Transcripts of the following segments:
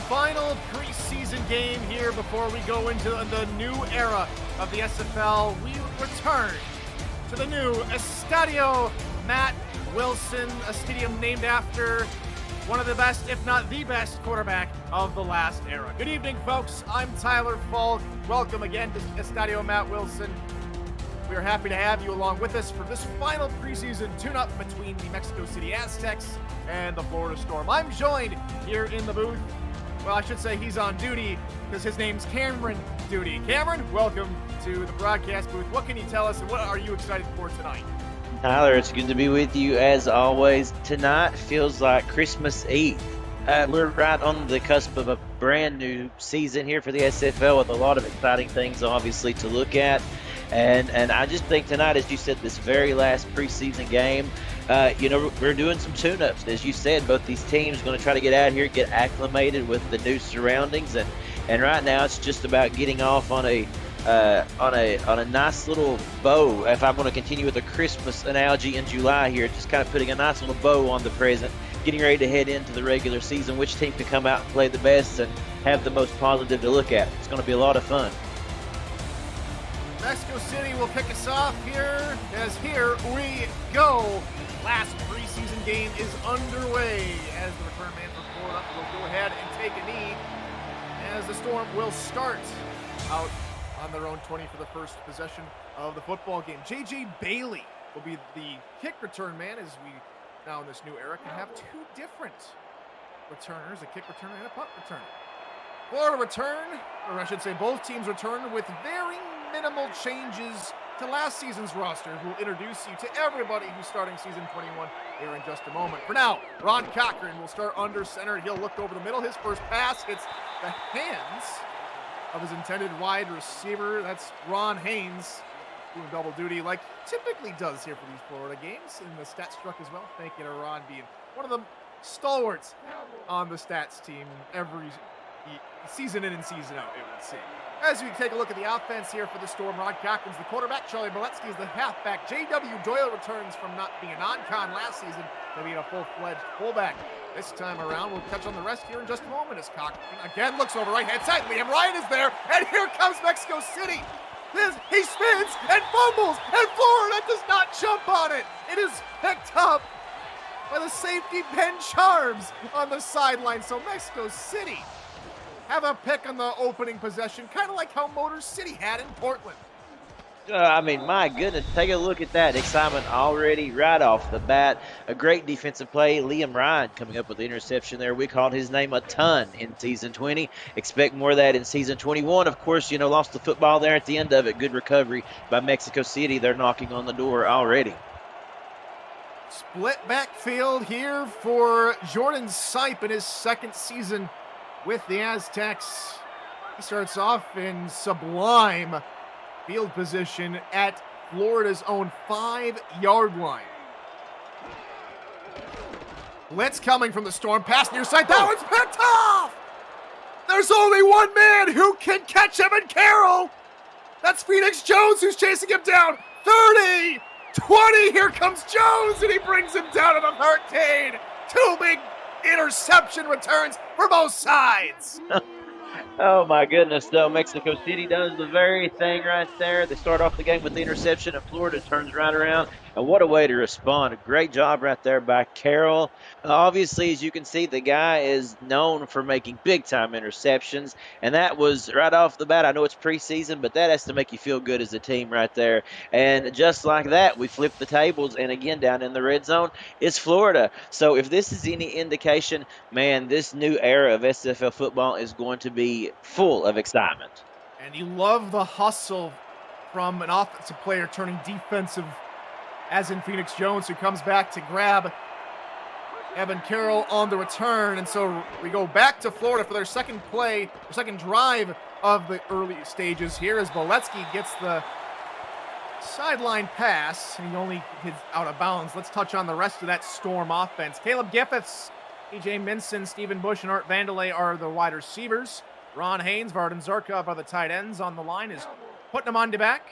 final preseason game here before we go into the new era of the SFL. We return to the new Estadio Matt Wilson, a stadium named after one of the best, if not the best, quarterback of the last era. Good evening, folks. I'm Tyler Falk. Welcome again to Estadio Matt Wilson. We are happy to have you along with us for this final preseason tune-up between the Mexico City Aztecs and the Florida Storm. I'm joined here in the booth. Well, I should say he's on duty because his name's Cameron Duty. Cameron, welcome to the broadcast booth. What can you tell us and what are you excited for tonight? Tyler, it's good to be with you as always. Tonight feels like Christmas Eve. We're right on the cusp of a brand new season here for the SFL with a lot of exciting things obviously to look at. And I just think tonight, as you said, this very last preseason game, we're doing some tune-ups. As you said, both these teams are going to try to get out here, get acclimated with the new surroundings. And right now it's just about getting off on a nice little bow. If I'm going to continue with the Christmas analogy in July here, just kind of putting a nice little bow on the present, getting ready to head into the regular season, which team can come out and play the best and have the most positive to look at. It's going to be a lot of fun. Mexico City will kick us off here, as here we go. Last preseason game is underway as the return man for Florida will go ahead and take a knee as the Storm will start out on their own 20 for the first possession of the football game. J.J. Bailey will be the kick return man, as we now in this new era can have two different returners, a kick returner and a punt returner. Florida return, or I should say both teams return with very minimal changes to last season's roster, who will introduce you to everybody who's starting season 21 here in just a moment. For now, Ron Cochran will start under center. He'll look over the middle. His first pass hits the hands of his intended wide receiver. That's Ron Haynes doing double duty like he typically does here for these Florida games. And the stats truck as well. Thank you to Ron being one of the stalwarts on the stats team every season in and season out, it would seem. As we take a look at the offense here for the Storm, Ron Cochran's the quarterback, Charlie Boletsky is the halfback. J.W. Doyle returns from not being a non-con last season to being a full-fledged fullback. This time around, we'll touch on the rest here in just a moment as Cochran again looks over right-hand side. Liam Ryan is there, and here comes Mexico City. He spins and fumbles, and Florida does not jump on it. It is picked up by the safety Ben Charms on the sideline. So Mexico City have a pick on the opening possession, kind of like how Motor City had in Portland. My goodness, take a look at that. Excitement already right off the bat. A great defensive play. Liam Ryan coming up with the interception there. We called his name a ton in season 20. Expect more of that in season 21. Of course, lost the football there at the end of it. Good recovery by Mexico City. They're knocking on the door already. Split backfield here for Jordan Sipe in his second season with the Aztecs. He starts off in sublime field position at Florida's own 5-yard line. Blitz coming from the Storm, pass near side. That one's picked off! There's only one man who can catch Evan Carroll. That's Phoenix Jones who's chasing him down. 30, 20, here comes Jones, and he brings him down to the 13. Two big interception returns for both sides. Oh my goodness, though. Mexico City does the very thing right there. They start off the game with the interception, and Florida turns right around. And what a way to respond. A great job right there by Carroll. Obviously, as you can see, the guy is known for making big-time interceptions, and that was right off the bat. I know it's preseason, but that has to make you feel good as a team right there. And just like that, we flip the tables, and again, down in the red zone, it's Florida. So if this is any indication, man, this new era of SFL football is going to be full of excitement. And you love the hustle from an offensive player turning defensive, as in Phoenix Jones, who comes back to grab Evan Carroll on the return. And so we go back to Florida for their second play, their second drive of the early stages here, as Boletsky gets the sideline pass, and he only hits out of bounds. Let's touch on the rest of that Storm offense. Caleb Giffiths, EJ Minson, Stephen Bush, and Art Vandelay are the wide receivers. Ron Haynes, Varden Zarkov are the tight ends. On the line is Putnam on the back.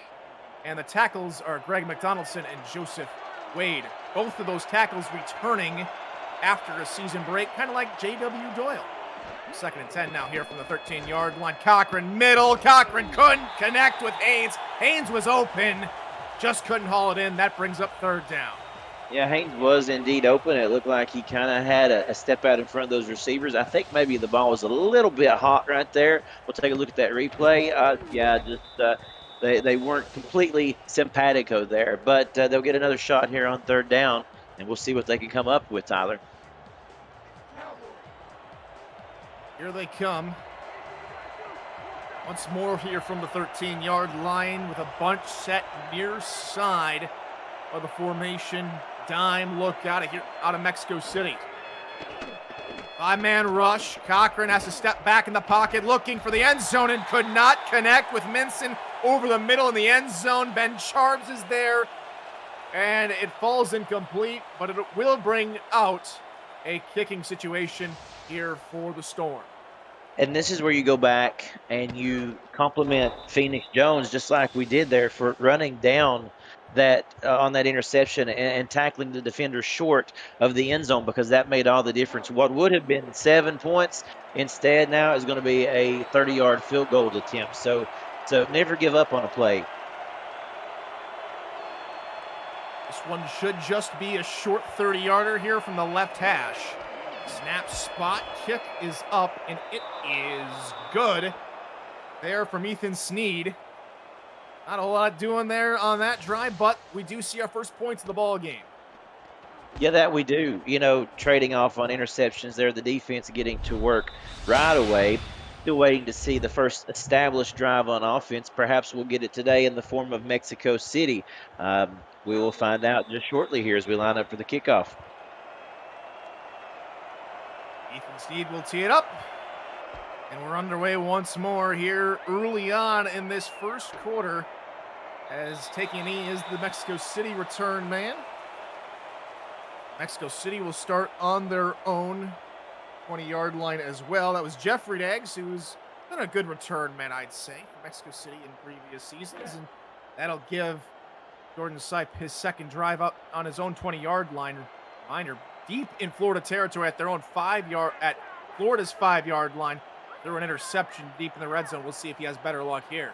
And the tackles are Greg McDonaldson and Joseph Wade. Both of those tackles returning after a season break, kind of like J.W. Doyle. 2nd and 10 now here from the 13-yard line. Cochran middle. Cochran couldn't connect with Haynes. Haynes was open, just couldn't haul it in. That brings up 3rd down. Yeah, Haynes was indeed open. It looked like he kind of had a step out in front of those receivers. I think maybe the ball was a little bit hot right there. We'll take a look at that replay. They weren't completely simpatico there, but they'll get another shot here on 3rd down, and we'll see what they can come up with, Tyler. Here they come. Once more here from the 13-yard line with a bunch set near side of the formation. Dime look out of Mexico City. 5-man rush. Cochran has to step back in the pocket looking for the end zone and could not connect with Minson over the middle in the end zone. Ben Charbs is there and it falls incomplete, but it will bring out a kicking situation here for the Storm. And this is where you go back and you compliment Phoenix Jones, just like we did there, for running down that on that interception and tackling the defender short of the end zone, because that made all the difference. What would have been 7 points instead now is going to be a 30-yard field goal attempt. So never give up on a play. This one should just be a short 30-yarder here from the left hash. Snap, spot, kick is up, and it is good there from Ethan Sneed. Not a lot doing there on that drive, but we do see our first points of the ball game. Yeah, that we do. You know, trading off on interceptions there, the defense getting to work right away. Still waiting to see the first established drive on offense. Perhaps we'll get it today in the form of Mexico City. We will find out just shortly here as we line up for the kickoff. Ethan Sneed will tee it up. And we're underway once more here early on in this first quarter, as taking a knee is the Mexico City return man. Mexico City will start on their own 20-yard line as well. That was Jeffrey Daggs, who's been a good return man, I'd say, for Mexico City in previous seasons. And that'll give Jordan Sipe his second drive up on his own 20-yard line. Reminder, deep in Florida territory at their own at Florida's 5-yard line. Threw an interception deep in the red zone. We'll see if he has better luck here.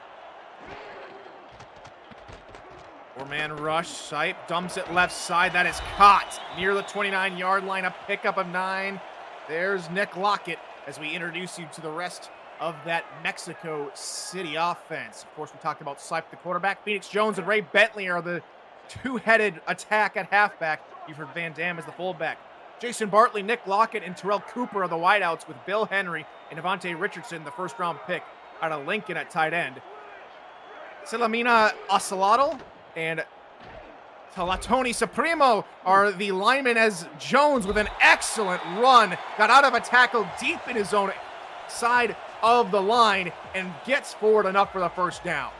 4-man rush. Sipe dumps it left side. That is caught near the 29-yard line. A pickup of 9. There's Nick Lockett as we introduce you to the rest of that Mexico City offense. Of course, we talked about Sipe, the quarterback. Phoenix Jones and Ray Bentley are the two-headed attack at halfback. You've heard Van Dam as the fullback. Jason Bartley, Nick Lockett, and Terrell Cooper are the wideouts, with Bill Henry and Devontae Richardson, the first-round pick out of Lincoln at tight end. Salamina Ocelado and Talatoni Supremo are the linemen, as Jones, with an excellent run, got out of a tackle deep in his own side of the line and gets forward enough for the first down.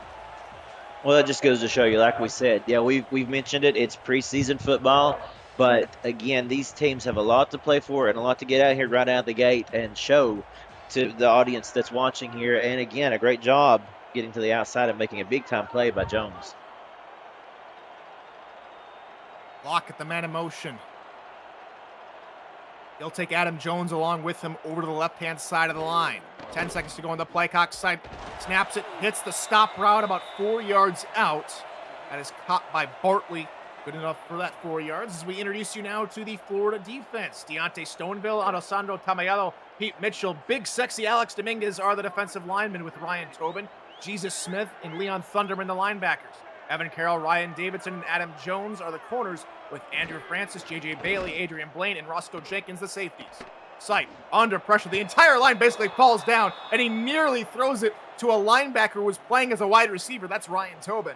Well, that just goes to show you, like we said, yeah, we've mentioned it. It's preseason football. But, again, these teams have a lot to play for and a lot to get out here right out of the gate and show to the audience that's watching here. And, again, a great job getting to the outside and making a big-time play by Jones. Lockett, the man in motion. He'll take Adam Jones along with him over to the left-hand side of the line. 10 seconds to go on the play. Cox side snaps it, hits the stop route about 4 yards out. That is caught by Bartley. Good enough for that 4 yards. As we introduce you now to the Florida defense. Deontay Stoneville, Alessandro Tamayado, Pete Mitchell, Big Sexy Alex Dominguez are the defensive linemen, with Ryan Tobin, Jesus Smith, and Leon Thunderman the linebackers. Evan Carroll, Ryan Davidson, and Adam Jones are the corners, with Andrew Francis, J.J. Bailey, Adrian Blaine, and Roscoe Jenkins the safeties. Sipe under pressure. The entire line basically falls down, and he nearly throws it to a linebacker who was playing as a wide receiver. That's Ryan Tobin.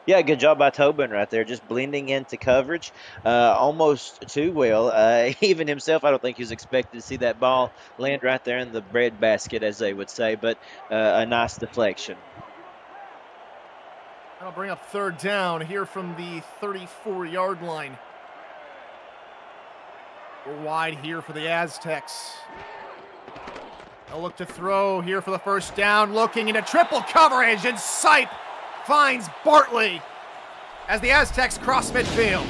Yeah, good job by Tobin right there, just blending into coverage almost too well. Even himself, I don't think he was expected to see that ball land right there in the bread basket, as they would say, but a nice deflection. That'll bring up 3rd down here from the 34-yard line. We're wide here for the Aztecs. They'll look to throw here for the first down, looking into triple coverage, and Sipe finds Bartley as the Aztecs cross midfield.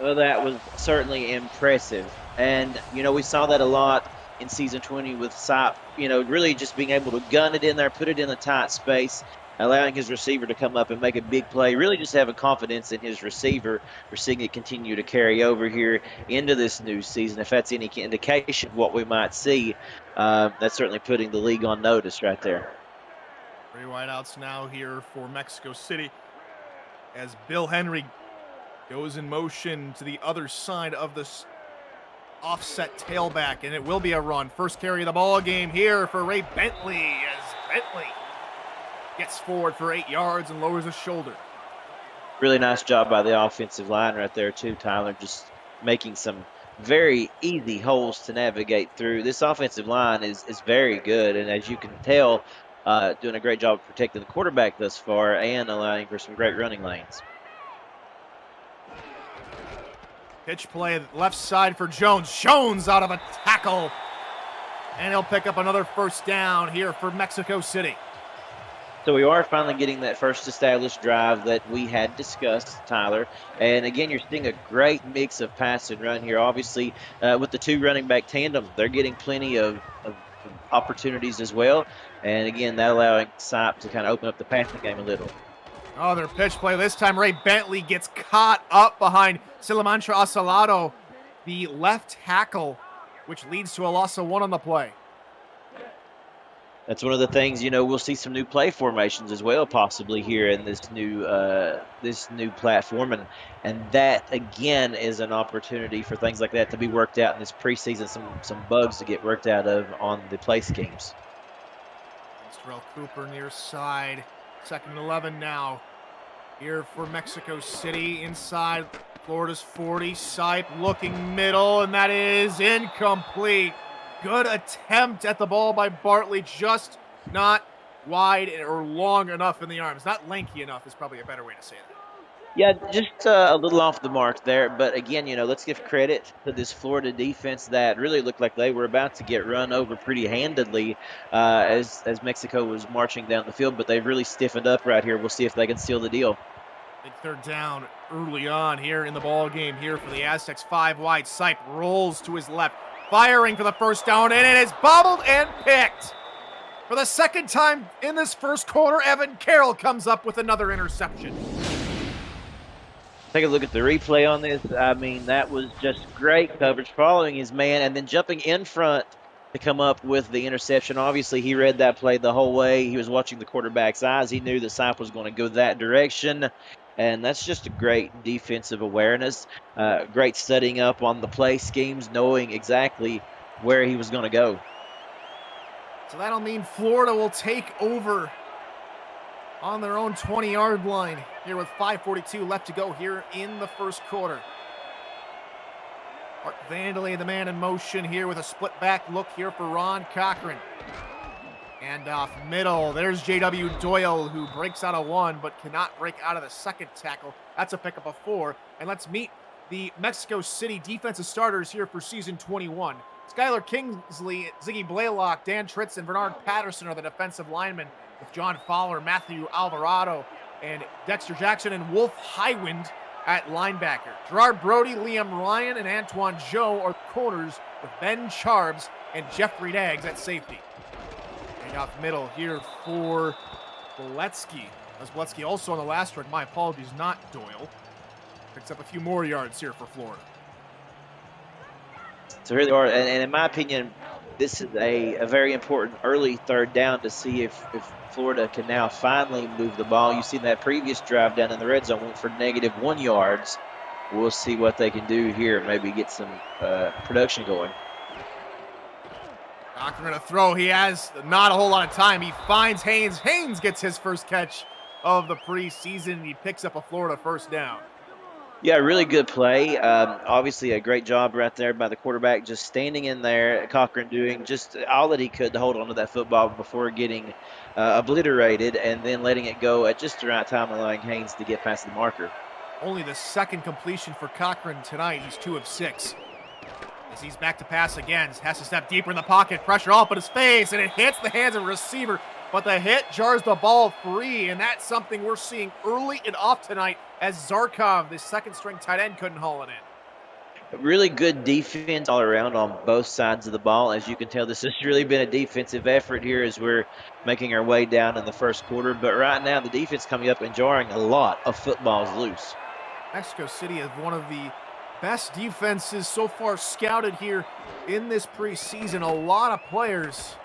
Well, that was certainly impressive. And, you know, we saw that a lot in season 20 with Sop, really just being able to gun it in there, put it in a tight space, allowing his receiver to come up and make a big play, really just having confidence in his receiver. We're seeing it continue to carry over here into this new season. If that's any indication of what we might see, that's certainly putting the league on notice right there. 3 wideouts now here for Mexico City as Bill Henry goes in motion to the other side of this offset tailback, and it will be a run. First carry of the ball game here for Ray Bentley as Bentley gets forward for 8 yards and lowers his shoulder. Really nice job by the offensive line right there too, Tyler, just making some very easy holes to navigate through. This offensive line is very good, and as you can tell, doing a great job of protecting the quarterback thus far and allowing for some great running lanes. Pitch play left side for Jones. Jones out of a tackle. And he'll pick up another first down here for Mexico City. So we are finally getting that first established drive that we had discussed, Tyler. And again, you're seeing a great mix of pass and run here. Obviously, with the 2 running back tandem, they're getting plenty of opportunities as well. And again, that allowing Sop to kind of open up the passing game a little. Oh, their pitch play. This time, Ray Bentley gets caught up behind Silamantra Asalado, the left tackle, which leads to a loss of 1 on the play. That's one of the things, we'll see some new play formations as well, possibly here in this new platform, and that again is an opportunity for things like that to be worked out in this preseason. Some bugs to get worked out of on the play schemes. Terrell Cooper near side, 2nd and 11 now. Here for Mexico City inside Florida's 40. Sipe looking middle, and that is incomplete. Good attempt at the ball by Bartley, just not wide or long enough in the arms. Not lanky enough is probably a better way to say that. Yeah, just a little off the mark there. But again, let's give credit to this Florida defense that really looked like they were about to get run over pretty handedly as Mexico was marching down the field. But they've really stiffened up right here. We'll see if they can seal the deal. Big 3rd down early on here in the ball game here for the Aztecs. 5 wide. Sipe rolls to his left, firing for the first down, and it is bobbled and picked. For the 2nd time in this first quarter, Evan Carroll comes up with another interception. Take a look at the replay on this. I mean, that was just great coverage, following his man and then jumping in front to come up with the interception. Obviously, he read that play the whole way. He was watching the quarterback's eyes. He knew that Sipe was going to go that direction. And that's just a great defensive awareness, great studying up on the play schemes, knowing exactly where he was going to go. So that'll mean Florida will take over on their own 20-yard line here with 5:42 left to go here in the first quarter. Art Vandelay, the man in motion here with a split back look here for Ron Cochran. And off middle, there's J.W. Doyle, who breaks out of 1 but cannot break out of the 2nd tackle. That's a pickup of 4. And let's meet the Mexico City defensive starters here for season 21. Skylar Kingsley, Ziggy Blaylock, Dan Tritz, and Bernard Patterson are the defensive linemen, with John Fowler, Matthew Alvarado, and Dexter Jackson, and Wolf Highwind at linebacker. Gerard Brody, Liam Ryan, and Antoine Joe are the corners, with Ben Charbs and Jeffrey Daggs at safety. And off middle here for Boletsky. As Boletsky also on the last run, my apologies, not Doyle. Picks up a few more yards here for Florida. So here they are, and in my opinion, this is a very important early 3rd down to see if Florida can now finally move the ball. You see that previous drive down in the red zone went for -1 yards. We'll see what they can do here, maybe get some production going. Cochran a throw. He has not a whole lot of time. He finds Haynes. Haynes gets his first catch of the preseason. He picks up a Florida first down. Yeah, really good play. Obviously, a great job right there by the quarterback, just standing in there. Cochran doing just all that he could to hold on to that football before getting obliterated, and then letting it go at just the right time, allowing Haynes to get past the marker. Only the 2nd completion for Cochran tonight. He's 2 of 6. As he's back to pass again, has to step deeper in the pocket, pressure all up in his face, and it hits the hands of the receiver. But the hit jars the ball free, and that's something we're seeing early and off tonight as Zarkov, the 2nd-string tight end, couldn't haul it in. Really good defense all around on both sides of the ball. As you can tell, this has really been a defensive effort here as we're making our way down in the first quarter. But right now, the defense coming up and jarring a lot of footballs loose. Mexico City is one of the best defenses so far scouted here in this preseason. A lot of players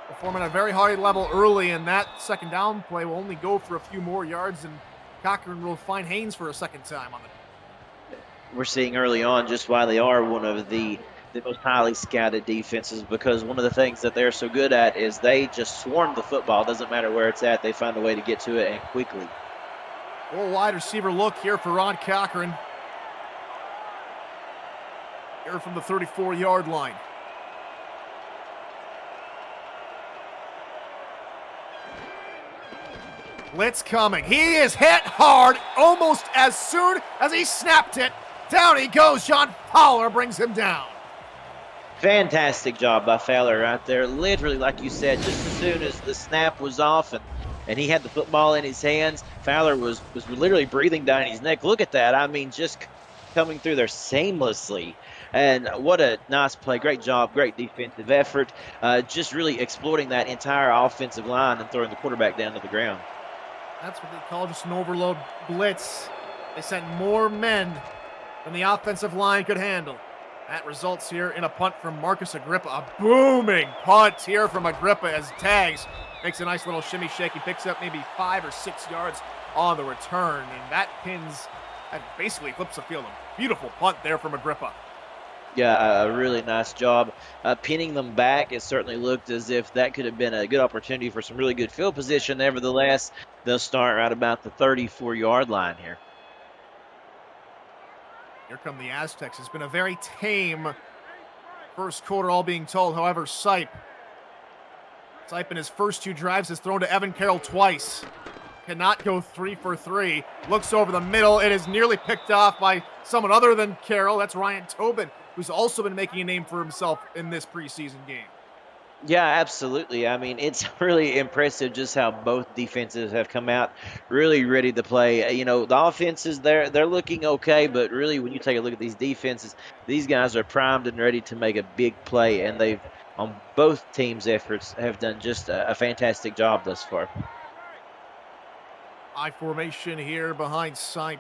performing at a very high level early, and that second down play will only go for a few more yards, and Cochran will find Haynes for a second time on it. We're seeing early on just why they are one of the most highly scouted defenses, because one of the things that they're so good at is they just swarm the football. It doesn't matter where it's at. They find a way to get to it and quickly. Full wide receiver look here for Ron Cochran. Here from the 34-yard line. Blitz coming. He is hit hard almost as soon as he snapped it. Down he goes. John Fowler brings him down. Fantastic job by Fowler right there. Literally, like you said, just as soon as the snap was off and he had the football in his hands, Fowler was literally breathing down his neck. Look at that. I mean, just coming through there seamlessly. And what a nice play. Great job. Great defensive effort. Just really exploiting that entire offensive line and throwing the quarterback down to the ground. That's what they call just an overload blitz. They sent more men than the offensive line could handle. That results here in a punt from Marcus Agrippa. A booming punt here from Agrippa as Tags makes a nice little shimmy shake. He picks up maybe 5 or 6 yards on the return, and that basically flips the field. A beautiful punt there from Agrippa. Yeah, a really nice job. Pinning them back, it certainly looked as if that could have been a good opportunity for some really good field position. Nevertheless, they'll start right about the 34-yard line here. Here come the Aztecs. It's been a very tame first quarter, all being told. However, Sipe in his first 2 drives has thrown to Evan Carroll twice. Cannot go 3 for 3. Looks over the middle. It is nearly picked off by someone other than Carroll. That's Ryan Tobin, who's also been making a name for himself in this preseason game. Yeah, absolutely. I mean, it's really impressive just how both defenses have come out really ready to play. You know, the offenses, they're looking okay, but really when you take a look at these defenses, these guys are primed and ready to make a big play, and they've, on both teams' efforts, have done just a fantastic job thus far. I formation here behind Sipe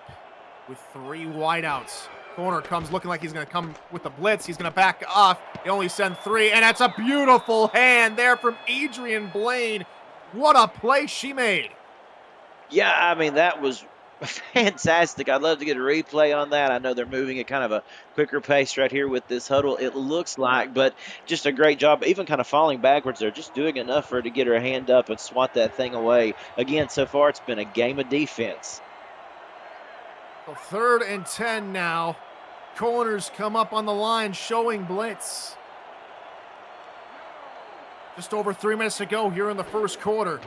with 3 wideouts. Corner comes looking like he's going to come with the blitz. He's going to back off. They only send 3, and that's a beautiful hand there from Adrian Blaine. What a play she made. Yeah, I mean, that was fantastic. I'd love to get a replay on that. I know they're moving at kind of a quicker pace right here with this huddle, it looks like, but just a great job. Even kind of falling backwards, they're just doing enough for her to get her hand up and swat that thing away. Again, so far it's been a game of defense. So 3rd and 10 now. Corners come up on the line showing blitz. Just over 3 minutes to go here in the first quarter.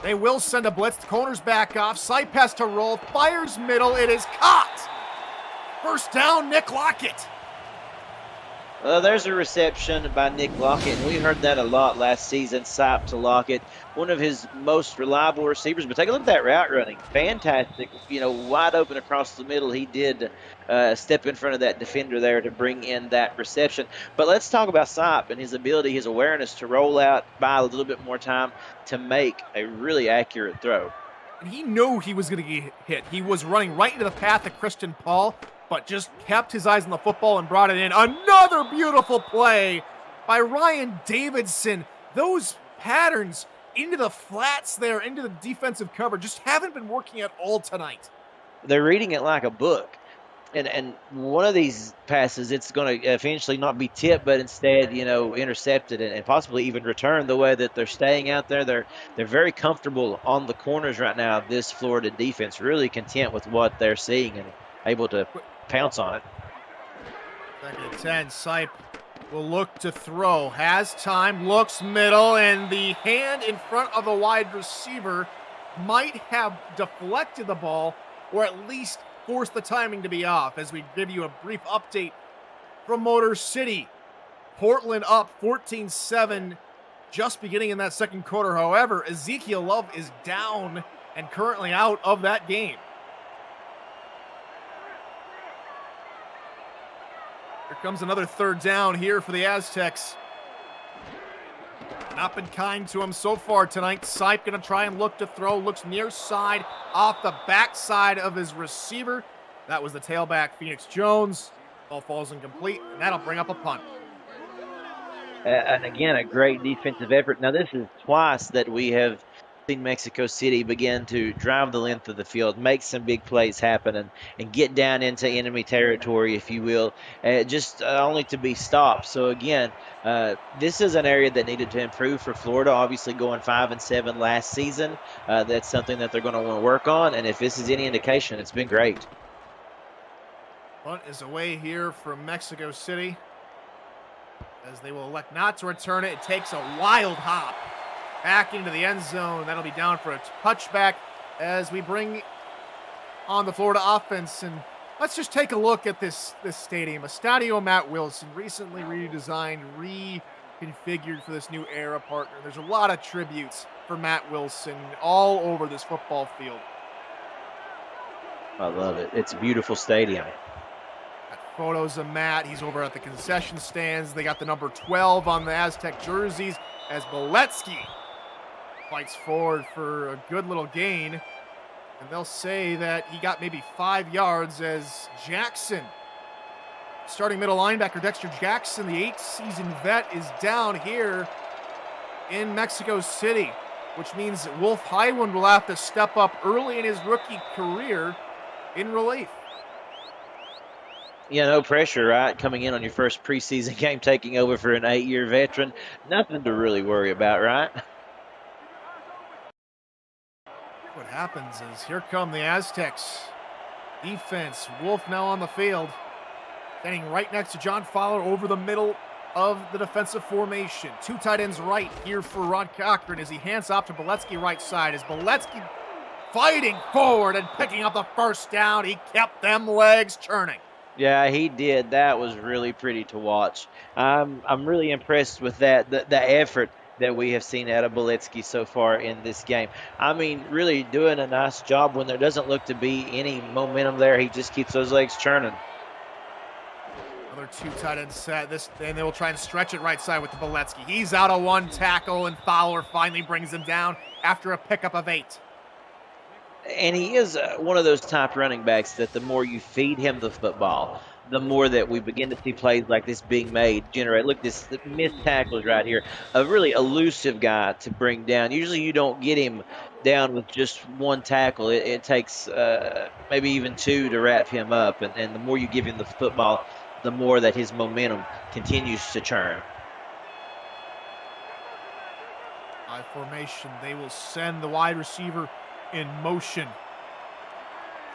They will send a blitz. The corners back off. Sipe has to roll. Fires middle. It is caught. First down, Nick Lockett. There's a reception by Nick Lockett, and we heard that a lot last season. Sipe to Lockett, one of his most reliable receivers. But take a look at that route running. Fantastic. You know, wide open across the middle. He did step in front of that defender there to bring in that reception. But let's talk about Sipe and his ability, his awareness to roll out, buy a little bit more time to make a really accurate throw. And he knew he was going to get hit. He was running right into the path of Christian Paul, but just kept his eyes on the football and brought it in. Another beautiful play by Ryan Davidson. Those patterns into the flats there, into the defensive cover, just haven't been working at all tonight. They're reading it like a book. And one of these passes, it's going to eventually not be tipped, but instead, you know, intercepted and possibly even returned the way that they're staying out there. They're very comfortable on the corners right now. This Florida defense really content with what they're seeing and able to pounce on it. 2nd and 10, Sipe will look to throw. Has time, looks middle, and the hand in front of the wide receiver might have deflected the ball or at least forced the timing to be off. As we give you a brief update from Motor City. Portland up 14-7 just beginning in that second quarter. However, Ezekiel Love is down and currently out of that game. Here comes another third down here for the Aztecs. Not been kind to him so far tonight. Sipe going to try and look to throw. Looks near side off the backside of his receiver. That was the tailback, Phoenix Jones. Ball falls incomplete, and that'll bring up a punt. And again, a great defensive effort. Now, this is twice that we have seen Mexico City begin to drive the length of the field, make some big plays happen, and get down into enemy territory, if you will, just only to be stopped. So, again, this is an area that needed to improve for Florida. Obviously, going 5-7 last season, that's something that they're going to want to work on. And if this is any indication, it's been great. Punt is away here from Mexico City, as they will elect not to return it. It takes a wild hop back into the end zone. That'll be down for a touchback as we bring on the Florida offense. And let's just take a look at this stadium. Estadio Matt Wilson, recently redesigned, reconfigured for this new era partner. There's a lot of tributes for Matt Wilson all over this football field. I love it. It's a beautiful stadium. Photos of Matt. He's over at the concession stands. They got the number 12 on the Aztec jerseys as Beletsky fights forward for a good little gain. And they'll say that he got maybe 5 yards as Jackson, starting middle linebacker Dexter Jackson, the 8th-season vet, is down here in Mexico City, which means that Wolf Highland will have to step up early in his rookie career in relief. Yeah, no pressure, right? Coming in on your first preseason game, taking over for an 8-year veteran. Nothing to really worry about, right? What happens is here come the Aztecs. Defense, Wolf now on the field. Standing right next to John Fowler over the middle of the defensive formation. 2 tight ends right here for Rod Cochran as he hands off to Beletsky right side. As Beletsky fighting forward and picking up the first down, he kept them legs churning. Yeah, he did. That was really pretty to watch. I'm really impressed with that, the effort that we have seen out of Beletsky so far in this game. I mean, really doing a nice job when there doesn't look to be any momentum there. He just keeps those legs churning. Another 2 tight end set. And they will try and stretch it right side with the Beletsky. He's out of 1 tackle, and Fowler finally brings him down after a pickup of 8. And he is one of those type running backs that the more you feed him the football, the more that we begin to see plays like this being made, generate. Look, this missed tackles right here. A really elusive guy to bring down. Usually you don't get him down with just 1 tackle. It takes maybe even 2 to wrap him up. And the more you give him the football, the more that his momentum continues to churn. High formation. They will send the wide receiver in motion.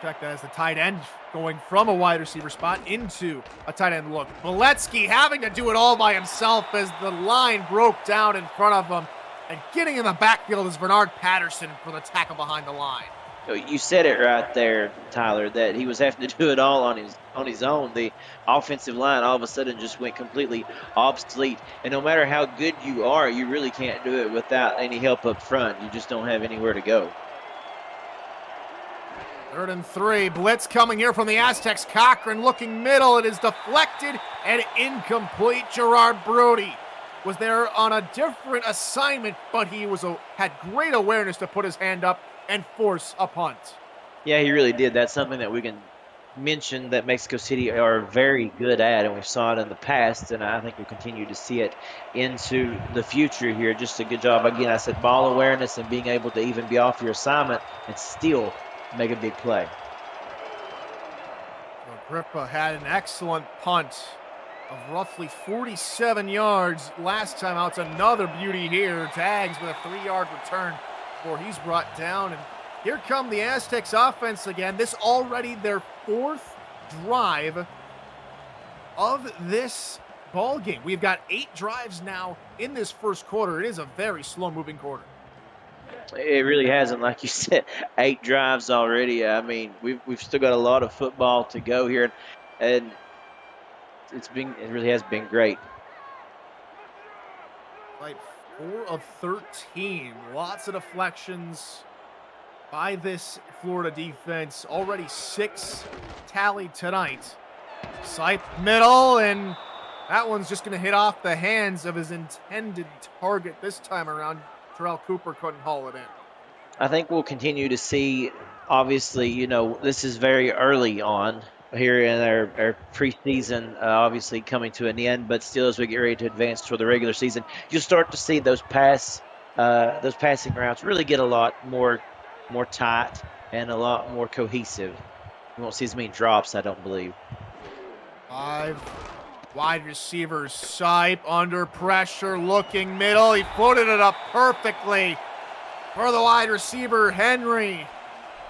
Check that as the tight end going from a wide receiver spot into a tight end look. Beletsky having to do it all by himself as the line broke down in front of him. And getting in the backfield is Bernard Patterson for the tackle behind the line. You said it right there, Tyler, that he was having to do it all on his own. The offensive line all of a sudden just went completely obsolete. And no matter how good you are, you really can't do it without any help up front. You just don't have anywhere to go. 3rd and 3. Blitz coming here from the Aztecs. Cochran looking middle. It is deflected and incomplete. Gerard Brody was there on a different assignment, but he had great awareness to put his hand up and force a punt. Yeah, he really did. That's something that we can mention that Mexico City are very good at, and we saw it in the past, and I think we'll continue to see it into the future here. Just a good job. Again, I said ball awareness and being able to even be off your assignment and still make a big play. Agrippa had an excellent punt of roughly 47 yards last time out. It's another beauty here. Tags with a 3-yard return before he's brought down. And here come the Aztecs offense again. This already their 4th drive of this ball game. We've got 8 drives now in this first quarter. It is a very slow-moving quarter. It really hasn't, like you said, 8 drives already. I mean, we've still got a lot of football to go here, and it really has been great. Like 4 of 13, lots of deflections by this Florida defense. Already 6 tallied tonight. Sipe middle, and that one's just going to hit off the hands of his intended target this time around. Terrell Cooper couldn't haul it in. I think we'll continue to see, obviously, this is very early on here in our preseason, obviously coming to an end, but still as we get ready to advance toward the regular season, you'll start to see those passing routes really get a lot more tight and a lot more cohesive. You won't see as many drops, I don't believe. 5 wide receivers. Sipe under pressure, looking middle. He floated it up perfectly for the wide receiver, Henry.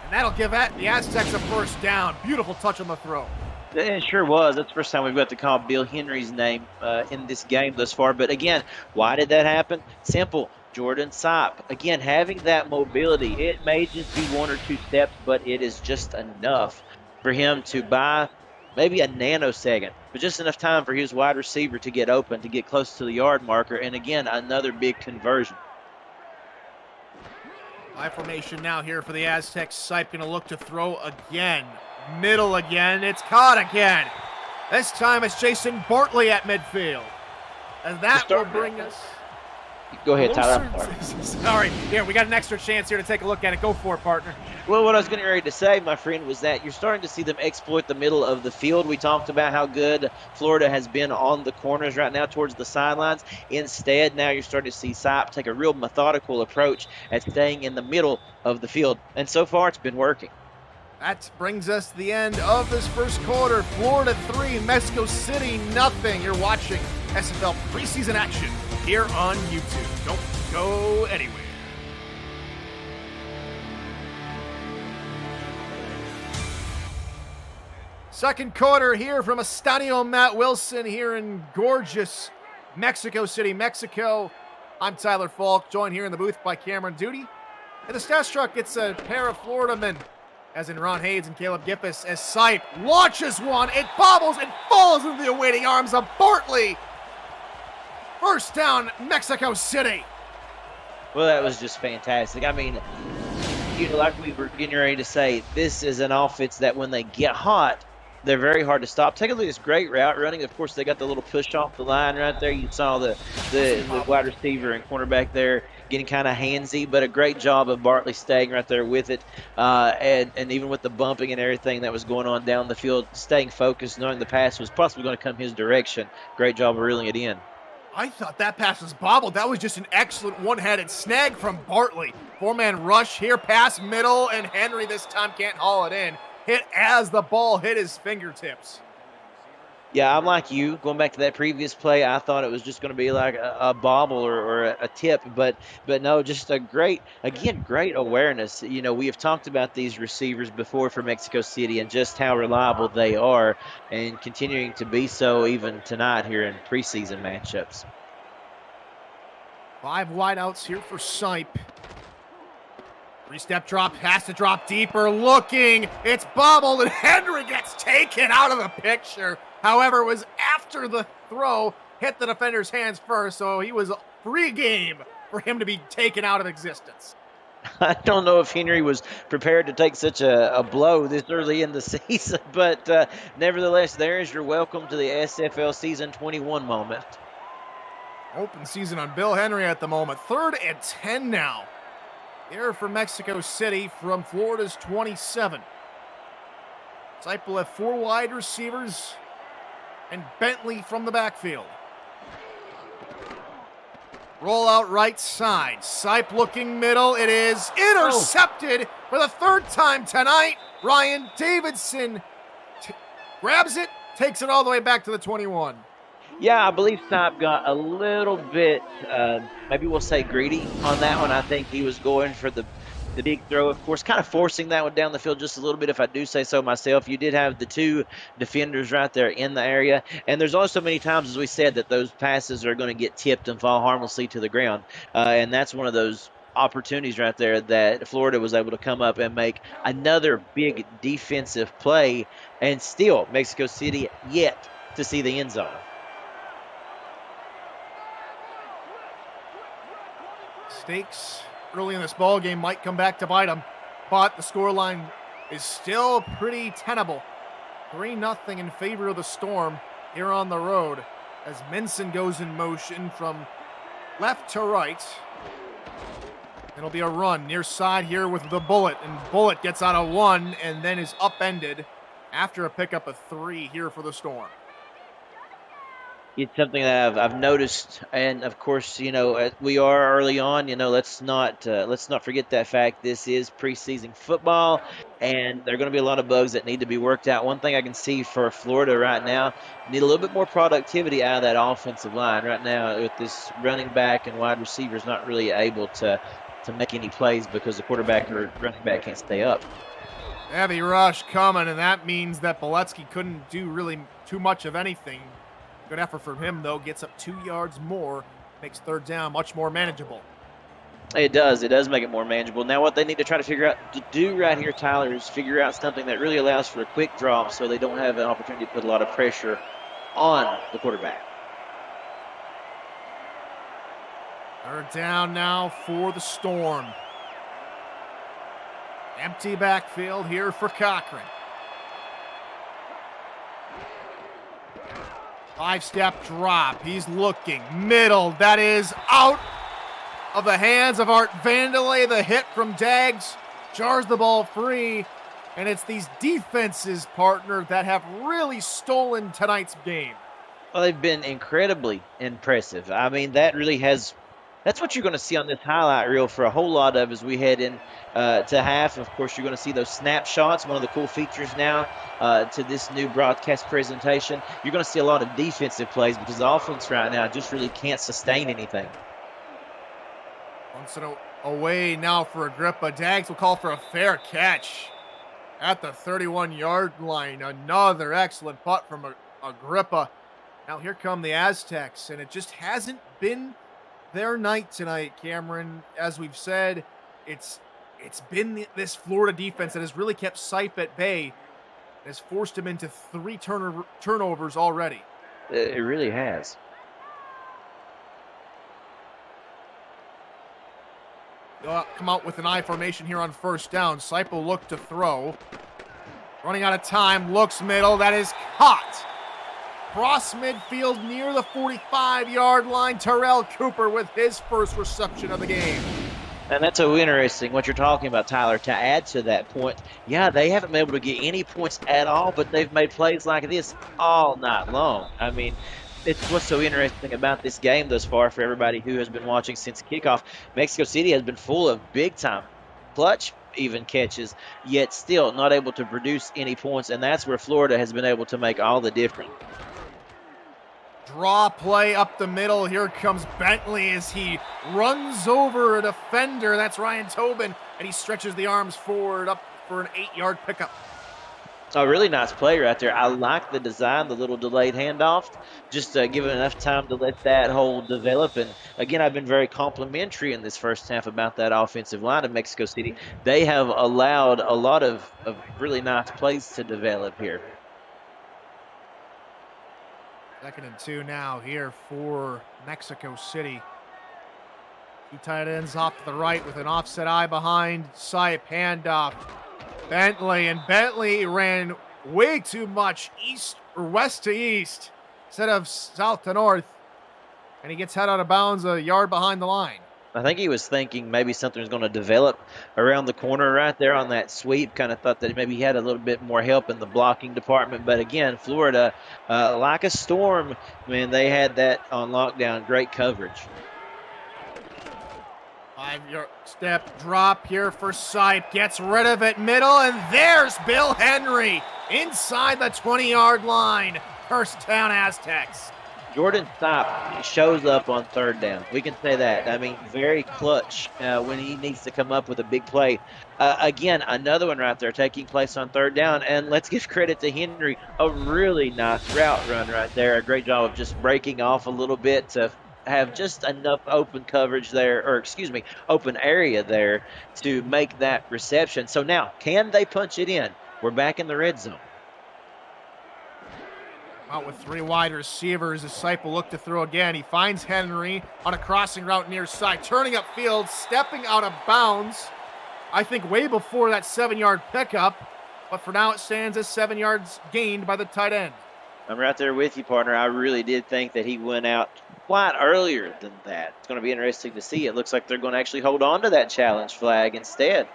And that'll give the Aztecs a first down. Beautiful touch on the throw. It sure was. That's the first time we've got to call Bill Henry's name in this game thus far. But again, why did that happen? Simple. Jordan Sipe. Again, having that mobility, it may just be 1 or 2 steps, but it is just enough for him to buy maybe a nanosecond, but just enough time for his wide receiver to get open, to get close to the yard marker. And again, another big conversion. High formation now here for the Aztecs. Sipe going to look to throw again. Middle again. It's caught again. This time it's Jason Bartley at midfield. And that will bring us... Go ahead, Tyler. Sorry. Here, we got an extra chance here to take a look at it. Go for it, partner. Well, what I was getting ready to say, my friend, was that you're starting to see them exploit the middle of the field. We talked about how good Florida has been on the corners right now towards the sidelines. Instead, now you're starting to see Sipe take a real methodical approach at staying in the middle of the field. And so far, it's been working. That brings us to the end of this first quarter. Florida 3, Mexico City nothing. You're watching SFL preseason action here on YouTube. Don't go anywhere. Second quarter here from Estadio Matt Wilson here in gorgeous Mexico City, Mexico. I'm Tyler Falk, joined here in the booth by Cameron Duty. And the stats truck gets a pair of Florida men, as in Ron Hayes and Caleb Gippus, as Sipe launches one. It bobbles and falls into the awaiting arms of Bartley. First down, Mexico City. Well, that was just fantastic. I mean, like we were getting ready to say, this is an offense that when they get hot, they're very hard to stop. Take a look at this great route running. Of course, they got the little push off the line right there. You saw the wide receiver and cornerback there getting kind of handsy, but a great job of Bartley staying right there with it. And even with the bumping and everything that was going on down the field, staying focused, knowing the pass was possibly going to come his direction. Great job of reeling it in. I thought that pass was bobbled. That was just an excellent one-handed snag from Bartley. 4-man rush here, pass middle, and Henry this time can't haul it in. Hit as the ball hit his fingertips. Yeah, I'm like you. Going back to that previous play, I thought it was just going to be like a bobble or a tip, but no, just a great awareness. We have talked about these receivers before for Mexico City and just how reliable they are, and continuing to be so even tonight here in preseason matchups. 5 wideouts here for Sipe. 3-step drop, has to drop deeper, looking, it's bobbled, and Henry gets taken out of the picture. However, it was after the throw hit the defender's hands first, so he was free game for him to be taken out of existence. I don't know if Henry was prepared to take such a blow this early in the season, but nevertheless, there is your welcome to the SFL Season 21 moment. Open season on Bill Henry at the moment. 3rd and 10 now. Here for Mexico City from Florida's 27. Sipe will have 4 wide receivers and Bentley from the backfield. Roll out right side. Sipe looking middle. It is intercepted for the 3rd time tonight. Ryan Davidson grabs it, takes it all the way back to the 21. Yeah, I believe Sipe got a little bit, maybe we'll say greedy on that one. I think he was going for the big throw, of course, kind of forcing that one down the field just a little bit, if I do say so myself. You did have the 2 defenders right there in the area, and there's also many times, as we said, that those passes are going to get tipped and fall harmlessly to the ground, and that's one of those opportunities right there that Florida was able to come up and make another big defensive play, and still Mexico City yet to see the end zone. Stakes early in this ball game might come back to bite them, but the scoreline is still pretty tenable 3-0 in favor of the Storm here on the road as Minson goes in motion from left to right. It'll be a run near side here with the Bullet, and Bullet gets out of 1 and then is upended after a pickup of 3 here for the Storm. It's something that I've noticed, and of course, we are early on. Let's not forget that fact. This is preseason football, and there are going to be a lot of bugs that need to be worked out. One thing I can see for Florida right now, need a little bit more productivity out of that offensive line right now. With this running back and wide receivers not really able to make any plays because the quarterback or running back can't stay up. Heavy rush coming, and that means that Boletsky couldn't do really too much of anything. Good effort from him, though. Gets up 2 yards more. Makes third down much more manageable. It does. It does make it more manageable. Now what they need to try to figure out to do right here, Tyler, is figure out something that really allows for a quick drop so they don't have an opportunity to put a lot of pressure on the quarterback. Third down now for the Storm. Empty backfield here for Cochran. 5-step drop. He's looking. Middle. That is out of the hands of Art Vandelay. The hit from Daggs jars the ball free. And it's these defenses, partner, that have really stolen tonight's game. Well, they've been incredibly impressive. I mean, that's what you're going to see on this highlight reel for a whole lot of as we head in to half. Of course, you're going to see those snapshots, one of the cool features now to this new broadcast presentation. You're going to see a lot of defensive plays because the offense right now just really can't sustain anything. Once away now for Agrippa. Daggs will call for a fair catch at the 31-yard line. Another excellent putt from Agrippa. Now here come the Aztecs, and it just hasn't been their night tonight, Cameron. As we've said, it's been this Florida defense that has really kept Sipe at bay, has forced him into 3 turnovers already. It really has. They'll come out with an I formation here on first down. Sipe will look to throw. Running out of time, looks middle. That is caught. Cross midfield near the 45-yard line. Terrell Cooper with his first reception of the game. And that's so interesting what you're talking about, Tyler. To add to that point, yeah, they haven't been able to get any points at all, but they've made plays like this all night long. I mean, it's what's so interesting about this game thus far for everybody who has been watching since kickoff. Mexico City has been full of big-time clutch even catches, yet still not able to produce any points, and that's where Florida has been able to make all the difference. Draw play up the middle. Here comes Bentley as he runs over a defender. That's Ryan Tobin, and he stretches the arms forward up for an 8-yard pickup. A really nice play right there. I like the design, the little delayed handoff, just giving enough time to let that hole develop. And again, I've been very complimentary in this first half about that offensive line of Mexico City. They have allowed a lot of really nice plays to develop here. 2nd and 2 now here for Mexico City. 2 tight ends off to the right with an offset eye behind. Sipe handoff. Bentley ran way too much east or west to east instead of south to north, and he gets head out of bounds a yard behind the line. I think he was thinking maybe something was going to develop around the corner right there on that sweep. Kind of thought that maybe he had a little bit more help in the blocking department. But again, Florida, like a storm, man, they had that on lockdown. Great coverage. 5-yard step drop here for Sipe. Gets rid of it middle, and there's Bill Henry inside the 20-yard line. First down, Aztecs. Jordan Sipe shows up on third down. We can say that. I mean, very clutch when he needs to come up with a big play. Again, another one right there taking place on third down. And let's give credit to Henry. A really nice route run right there. A great job of just breaking off a little bit to have just enough open coverage there, or open area there to make that reception. So now, can they punch it in? We're back in the red zone. Out with 3 wide receivers. The Sipe will look to throw again. He finds Henry on a crossing route near side, turning upfield, stepping out of bounds. I think way before that 7-yard pickup. But for now, it stands as 7 yards gained by the tight end. I'm right there with you, partner. I really did think that he went out quite earlier than that. It's going to be interesting to see. It looks like they're going to actually hold on to that challenge flag instead.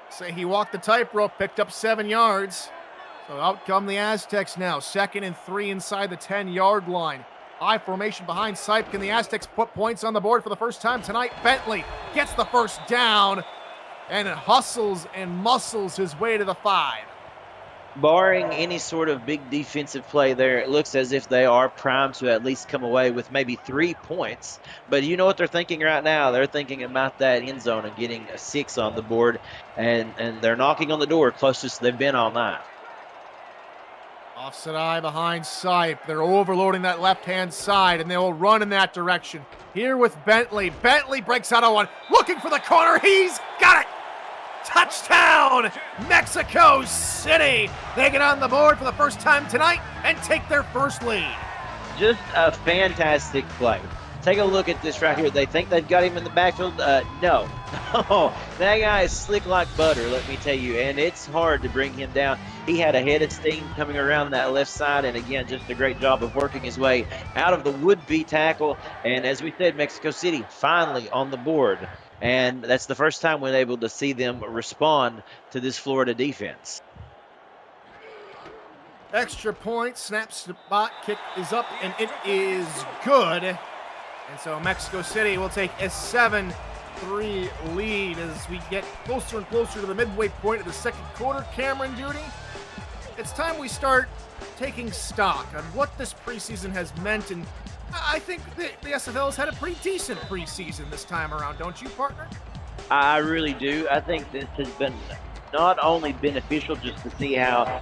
Say he walked the tightrope, picked up 7 yards. So out come the Aztecs now. 2nd and 3 inside the 10-yard line. I formation behind Sipe. Can the Aztecs put points on the board for the first time tonight? Bentley gets the first down and hustles and muscles his way to the 5. Barring any sort of big defensive play there, it looks as if they are primed to at least come away with maybe 3 points. But you know what they're thinking right now? They're thinking about that end zone and getting a 6 on the board, and they're knocking on the door closest they've been all night. Offset eye behind Sipe. They're overloading that left-hand side, and they will run in that direction. Here with Bentley. Bentley breaks out of one, looking for the corner. He's got it! Touchdown, Mexico City! They get on the board for the first time tonight and take their first lead. Just a fantastic play. Take a look at this right here. They think they've got him in the backfield. No. That guy is slick like butter, let me tell you, and it's hard to bring him down. He had a head of steam coming around that left side, and again, just a great job of working his way out of the would-be tackle. And as we said, Mexico City finally on the board. And that's the first time we're able to see them respond to this Florida defense. Extra point, snap spot, kick is up, and it is good. And so Mexico City will take a 7-3 lead as we get closer and closer to the midway point of the second quarter. Cameron Duty, it's time we start taking stock on what this preseason has meant, and I think the SFL has had a pretty decent preseason this time around, don't you, partner? I really do. I think this has been not only beneficial just to see how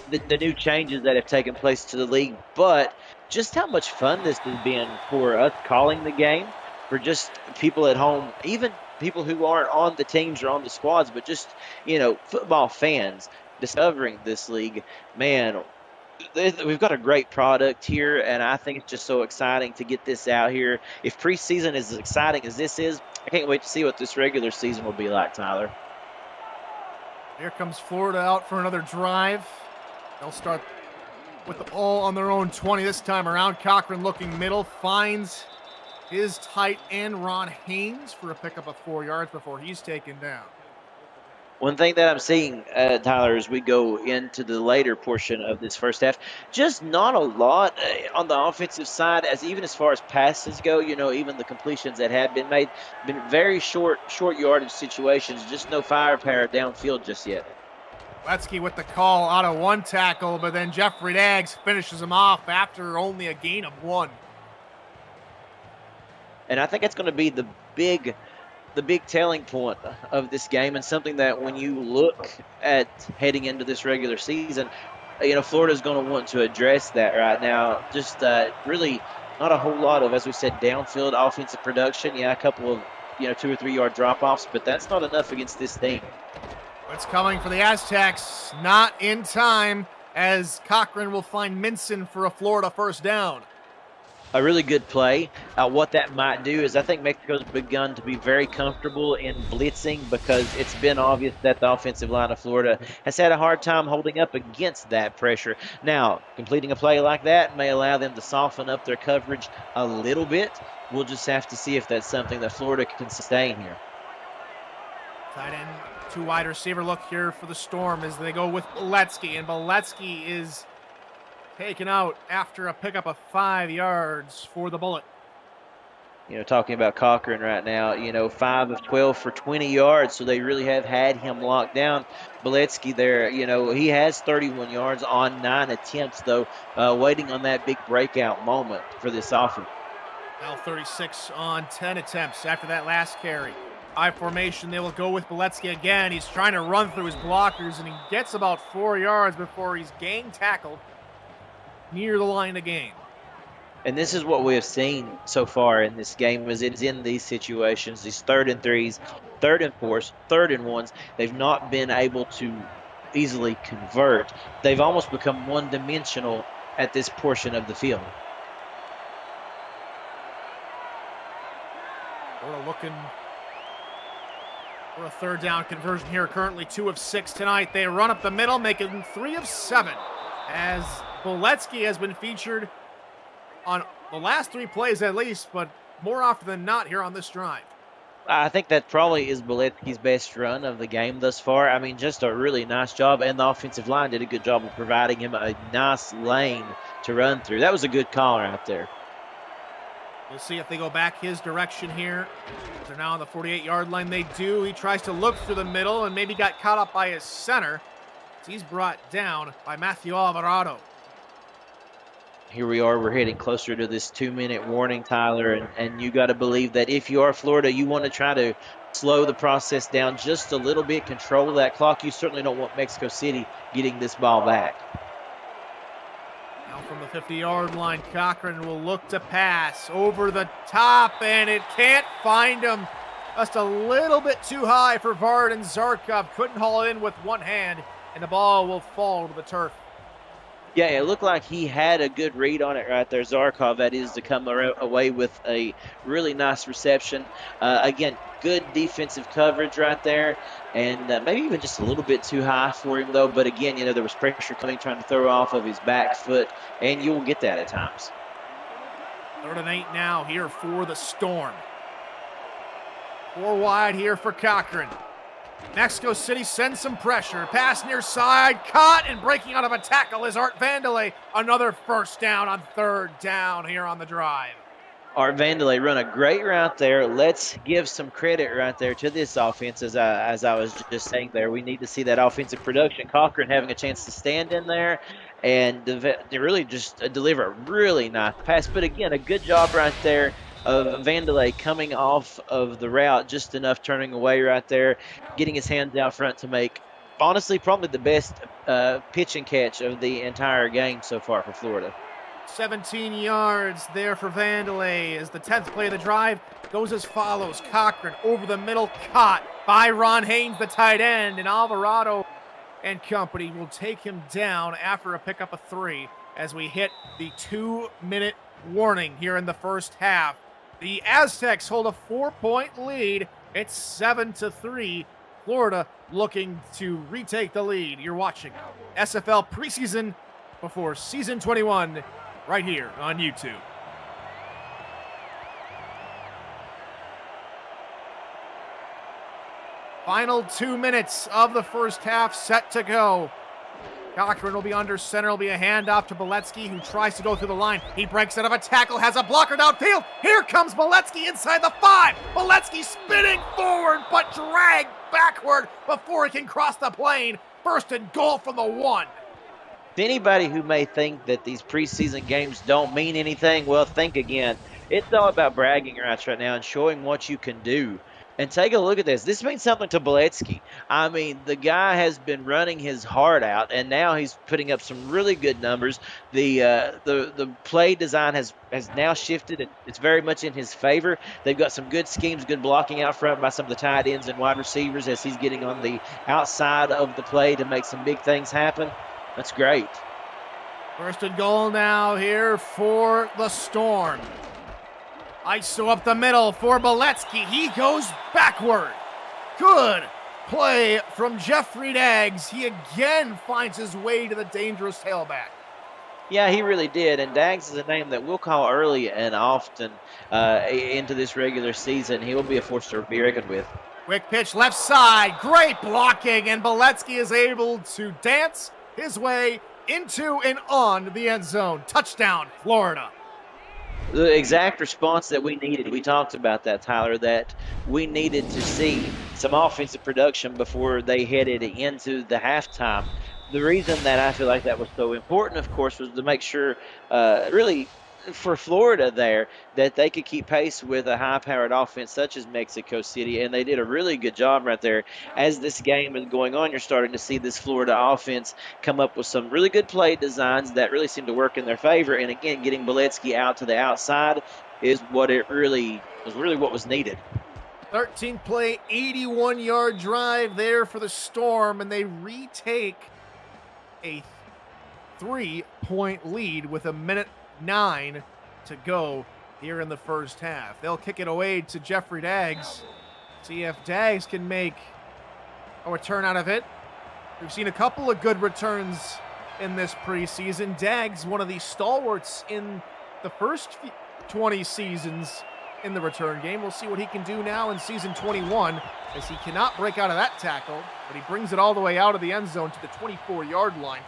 the new changes that have taken place to the league, but just how much fun this has been for us calling the game, for just people at home, even people who aren't on the teams or on the squads, but just, football fans discovering this league. Man, we've got a great product here, and I think it's just so exciting to get this out here. If preseason is as exciting as this is, I can't wait to see what this regular season will be like, Tyler. Here comes Florida out for another drive. They'll start with the ball on their own 20 this time around. Cochran looking middle, finds his tight end, Ron Haynes, for a pickup of 4 yards before he's taken down. One thing that I'm seeing, Tyler, as we go into the later portion of this first half, just not a lot on the offensive side, even as far as passes go. Even the completions that have been made, been very short yardage situations, just no firepower downfield just yet. Letsky with the call out of one tackle, but then Jeffrey Daggs finishes him off after only a gain of 1. And I think it's going to be the big telling point of this game, and something that when you look at heading into this regular season, Florida's going to want to address that right now. Just really not a whole lot of, as we said, downfield offensive production. Yeah, a couple of 2 or 3 yard drop-offs, but that's not enough against this team. It's coming for the Aztecs, not in time, as Cochran will find Minson for a Florida first down. A really good play. What that might do is I think Mexico's begun to be very comfortable in blitzing, because it's been obvious that the offensive line of Florida has had a hard time holding up against that pressure. Now, completing a play like that may allow them to soften up their coverage a little bit. We'll just have to see if that's something that Florida can sustain here. Tight end, 2 wide receiver look here for the Storm as they go with Beletsky, and Beletsky is taken out after a pickup of 5 yards for the Bullet. Talking about Cochran right now, 5 of 12 for 20 yards, so they really have had him locked down. Beletsky there, he has 31 yards on 9 attempts, though, waiting on that big breakout moment for this offense. Now 36 on 10 attempts after that last carry. I formation, they will go with Beletsky again. He's trying to run through his blockers, and he gets about 4 yards before he's gang tackled near the line of game. And this is what we have seen so far in this game, is it's in these situations, these 3rd and 3s, 3rd and 4s, 3rd and 1s. They've not been able to easily convert. They've almost become one-dimensional at this portion of the field. We're looking For a third down conversion here, currently 2 of 6 tonight. They run up the middle, making 3 of 7, as Boletsky has been featured on the last 3 plays at least, but more often than not here on this drive. I think that probably is Boletsky's best run of the game thus far. I mean, just a really nice job, and the offensive line did a good job of providing him a nice lane to run through. That was a good call right there. We'll see if they go back his direction here. They're now on the 48-yard line. They do. He tries to look through the middle and maybe got caught up by his center. He's brought down by Matthew Alvarado. Here we are. We're heading closer to this 2-minute warning, Tyler, and you got to believe that if you are Florida, you want to try to slow the process down just a little bit, control that clock. You certainly don't want Mexico City getting this ball back. Now from the 50-yard line, Cochran will look to pass over the top, and it can't find him. Just a little bit too high for Vard, and Zarkov couldn't haul it in with one hand, and the ball will fall to the turf. Yeah, it looked like he had a good read on it right there, Zarkov, that is, to come away with a really nice reception. Again, good defensive coverage right there, and maybe even just a little bit too high for him, though. But again, there was pressure coming, trying to throw off of his back foot, and you'll get that at times. 3rd and 8 now here for the Storm. 4 wide here for Cochran. Mexico City sends some pressure. Pass near side. Caught and breaking out of a tackle is Art Vandelay. Another first down on 3rd down here on the drive. Art Vandelay run a great route there. Let's give some credit right there to this offense. As I was just saying there, we need to see that offensive production. Cochran having a chance to stand in there and to really just deliver a really nice pass. But again, a good job right there of Vandelay coming off of the route just enough, turning away right there, getting his hands out front to make, honestly, probably the best pitch and catch of the entire game so far for Florida. 17 yards there for Vandelay as the 10th play of the drive goes as follows. Cochran over the middle, caught by Ron Haynes, the tight end, and Alvarado and company will take him down after a pickup of 3 as we hit the 2-minute warning here in the first half. The Aztecs hold a 4-point lead. It's 7-3. Florida looking to retake the lead. You're watching SFL Preseason before Season 21 right here on YouTube. Final 2 minutes of the first half set to go. Cochran will be under center. It'll be a handoff to Boletsky, who tries to go through the line. He breaks out of a tackle, has a blocker downfield. Here comes Boletsky inside the 5. Boletsky spinning forward, but dragged backward before he can cross the plane. First and goal from the 1. Anybody who may think that these preseason games don't mean anything, well, think again. It's all about bragging rights right now and showing what you can do. And take a look at this. This means something to Boletsky. I mean, the guy has been running his heart out, and now he's putting up some really good numbers. The play design has now shifted. It's very much in his favor. They've got some good schemes, good blocking out front by some of the tight ends and wide receivers as he's getting on the outside of the play to make some big things happen. That's great. First and goal now here for the Storm. ISO up the middle for Boletsky. He goes backward. Good play from Jeffrey Daggs. He again finds his way to the dangerous tailback. Yeah, he really did. And Daggs is a name that we'll call early and often into this regular season. He will be a force to be reckoned with. Quick pitch left side. Great blocking. And Boletsky is able to dance his way into and on the end zone. Touchdown, Florida. The exact response that we needed. We talked about that, Tyler, that we needed to see some offensive production before they headed into the halftime. The reason that I feel like that was so important, of course, was to make sure, really, for Florida there, that they could keep pace with a high-powered offense such as Mexico City, and they did a really good job right there. As this game is going on, you're starting to see this Florida offense come up with some really good play designs that really seem to work in their favor, and again, getting Boletsky out to the outside is what it really was what was needed. 13-play, 81-yard drive there for the Storm, and they retake a 3-point lead with 1:09 to go here in the first half. They'll kick it away to Jeffrey Daggs. See if Dags can make a return out of it. We've seen a couple of good returns in this preseason. Dags, one of the stalwarts in the first 20 seasons in the return game. We'll see what he can do now in season 21, as he cannot break out of that tackle, but he brings it all the way out of the end zone to the 24-yard line.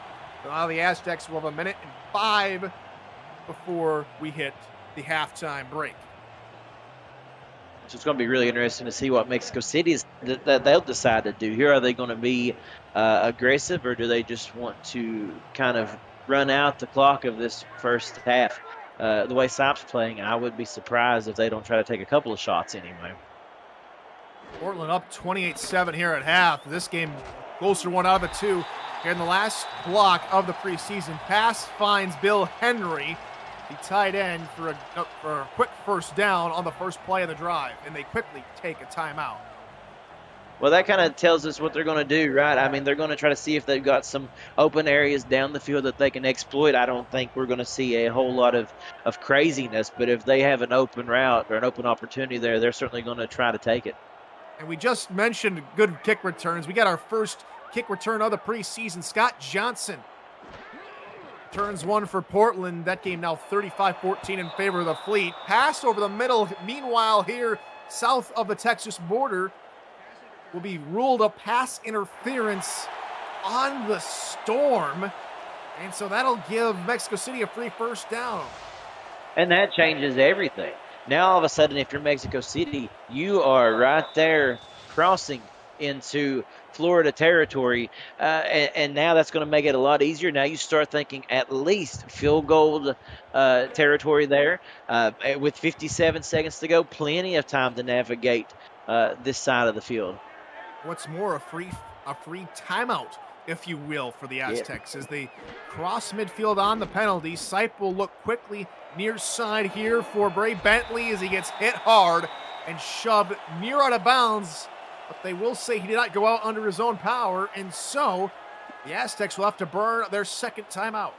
So now the Aztecs will have 1:05 before we hit the halftime break. So it's going to be really interesting to see what Mexico City that they'll decide to do here. Are they going to be aggressive, or do they just want to kind of run out the clock of this first half? The way Saip's playing, I would be surprised if they don't try to take a couple of shots anyway. Portland up 28-7 here at half. This game closer one out of the two. Here in the last block of the preseason, pass finds Bill Henry, the tight end, for a quick first down on the first play of the drive, and they quickly take a timeout. Well, that kind of tells us what they're going to do, right? I mean, they're going to try to see if they've got some open areas down the field that they can exploit. I don't think we're going to see a whole lot of craziness, but if they have an open route or an open opportunity there, they're certainly going to try to take it. And we just mentioned good kick returns. We got our first kick return of the preseason. Scott Johnson turns one for Portland. That game now 35-14 in favor of the Fleet. Pass over the middle. Meanwhile, here south of the Texas border, will be ruled a pass interference on the Storm. And so that'll give Mexico City a free first down. And that changes everything. Now, all of a sudden, if you're Mexico City, you are right there crossing into Florida territory. And now that's going to make it a lot easier. Now you start thinking at least field goal territory there. With 57 seconds to go, plenty of time to navigate this side of the field. What's more, a free timeout, if you will, for the Aztecs, as they cross midfield on the penalty. Sipe will look quickly near side here for Bray Bentley as he gets hit hard and shoved near out of bounds. But they will say he did not go out under his own power, and so the Aztecs will have to burn their second timeout.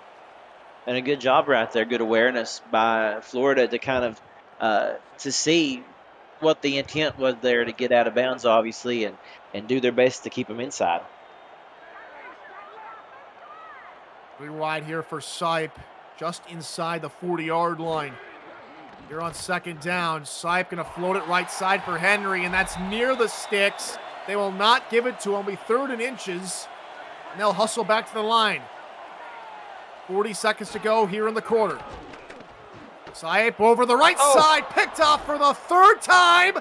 And a good job right there, good awareness by Florida to kind of to see what the intent was there to get out of bounds, obviously, and do their best to keep them inside. Pretty wide here for Sipe, just inside the 40-yard line. Here on second down, Sipe going to float it right side for Henry, and that's near the sticks. They will not give it to him. Be 3rd and inches, and they'll hustle back to the line. 40 seconds to go here in the quarter. Sipe over the right side, picked off for the 3rd time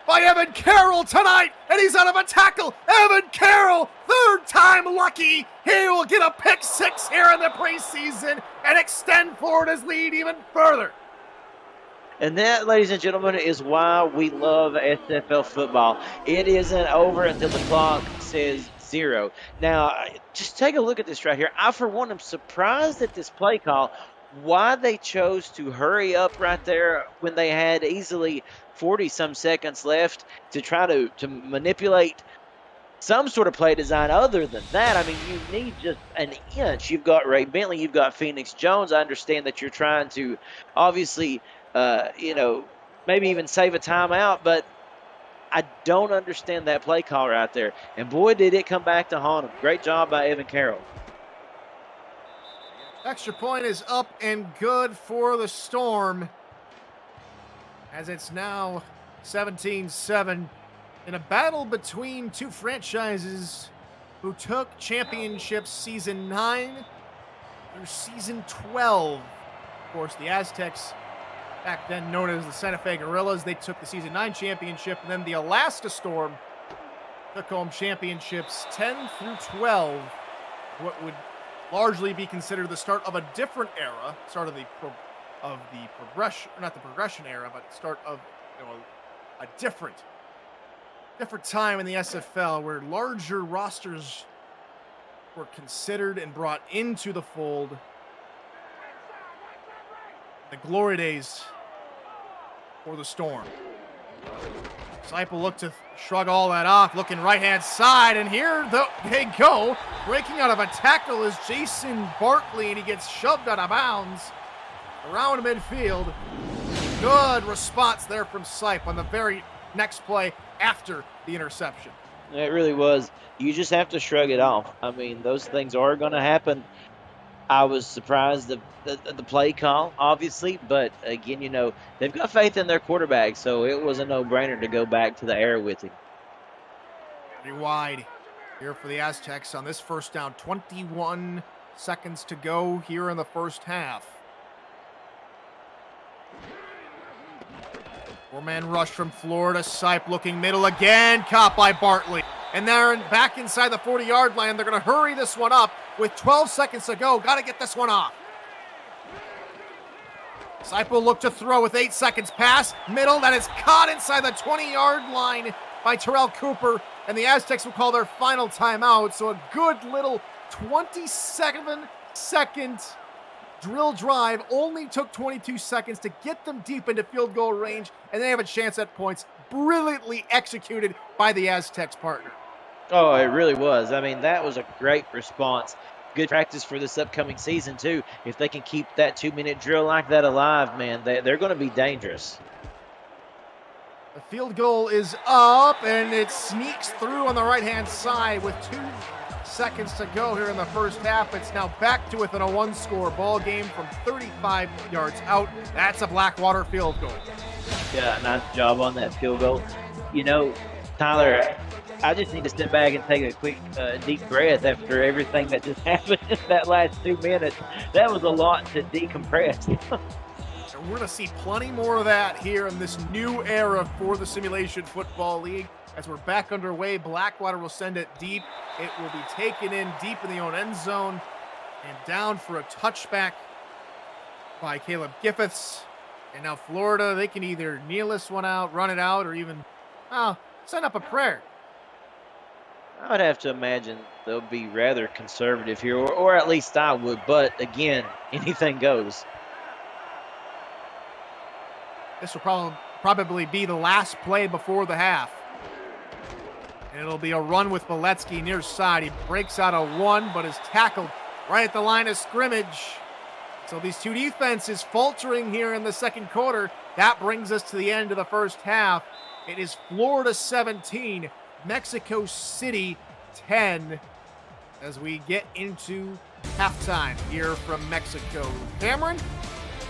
by Evan Carroll tonight, and he's out of a tackle. Evan Carroll, 3rd time lucky. He will get a pick 6 here in the preseason and extend Florida's lead even further. And that, ladies and gentlemen, is why we love SFL football. It isn't over until the clock says 0. Now, just take a look at this right here. I, for one, am surprised at this play call. Why they chose to hurry up right there when they had easily 40-some seconds left to try to manipulate some sort of play design other than that. I mean, you need just an inch. You've got Ray Bentley, you've got Phoenix Jones. I understand that you're trying to obviously, maybe even save a timeout, but I don't understand that play call right there. And boy, did it come back to haunt him. Great job by Evan Carroll. Extra point is up and good for the Storm, as it's now 17-7 in a battle between two franchises who took championships season 9 through season 12. Of course, the Aztecs, back then known as the Santa Fe Guerrillas, they took the season 9 championship, and then the Alaska Storm took home championships 10 through 12, what would largely be considered the start of a different era, start of the progression, not the progression era, but start of a different time in the SFL, where larger rosters were considered and brought into the fold. The glory days for the Storm. Sipe will look to shrug all that off, looking right-hand side, and here they go. Breaking out of a tackle is Jason Bartley, and he gets shoved out of bounds around midfield. Good response there from Sipe on the very next play after the interception. It really was. You just have to shrug it off. I mean, those things are going to happen. I was surprised the play call, obviously, but again, they've got faith in their quarterback, so it was a no-brainer to go back to the air with him. Pretty wide here for the Aztecs on this first down. 21 seconds to go here in the first half. Four-man rush from Florida. Sipe looking middle again. Caught by Bartley. And they're back inside the 40-yard line. They're going to hurry this one up with 12 seconds to go. Got to get this one off. Sipe will look to throw with 8 seconds. Pass. Middle. That is caught inside the 20-yard line by Terrell Cooper. And the Aztecs will call their final timeout. So a good little 27-second drill drive only took 22 seconds to get them deep into field goal range, and they have a chance at points. Brilliantly executed by the Aztecs partner. Oh, it really was. I mean, that was a great response. Good practice for this upcoming season, too. If they can keep that 2-minute drill like that alive, man, they're going to be dangerous. The field goal is up, and it sneaks through on the right-hand side with 2 seconds to go here in the first half. It's now back to within a 1-score ball game from 35 yards out. That's a Blackwater field goal. Yeah, nice job on that field goal. Tyler, I just need to step back and take a quick, deep breath after everything that just happened in that last 2 minutes. That was a lot to decompress. And we're going to see plenty more of that here in this new era for the Simulation Football League. As we're back underway, Blackwater will send it deep. It will be taken in deep in the own end zone and down for a touchback by Caleb Griffiths. And now Florida, they can either kneel this one out, run it out, or even send up a prayer. I would have to imagine they'll be rather conservative here, or at least I would. But again, anything goes. This will probably be the last play before the half. And it'll be a run with Beletsky near side. He breaks out a 1, but is tackled right at the line of scrimmage. So these two defenses faltering here in the second quarter. That brings us to the end of the first half. It is Florida 17, Mexico City 10, as we get into halftime here from Mexico. Cameron,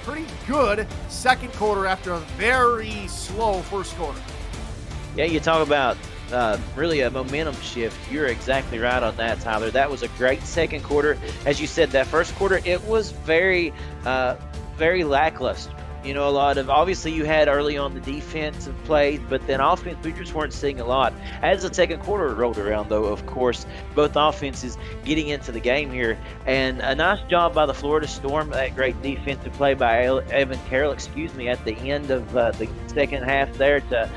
pretty good second quarter after a very slow first quarter. Yeah, you talk about really a momentum shift. You're exactly right on that, Tyler. That was a great second quarter. As you said, that first quarter, it was very lackluster. A lot of, obviously you had early on the defensive plays, but then offense, we just weren't seeing a lot. As the second quarter rolled around, though, of course, both offenses getting into the game here. And a nice job by the Florida Storm, that great defensive play by Evan Carroll, at the end of the second half there to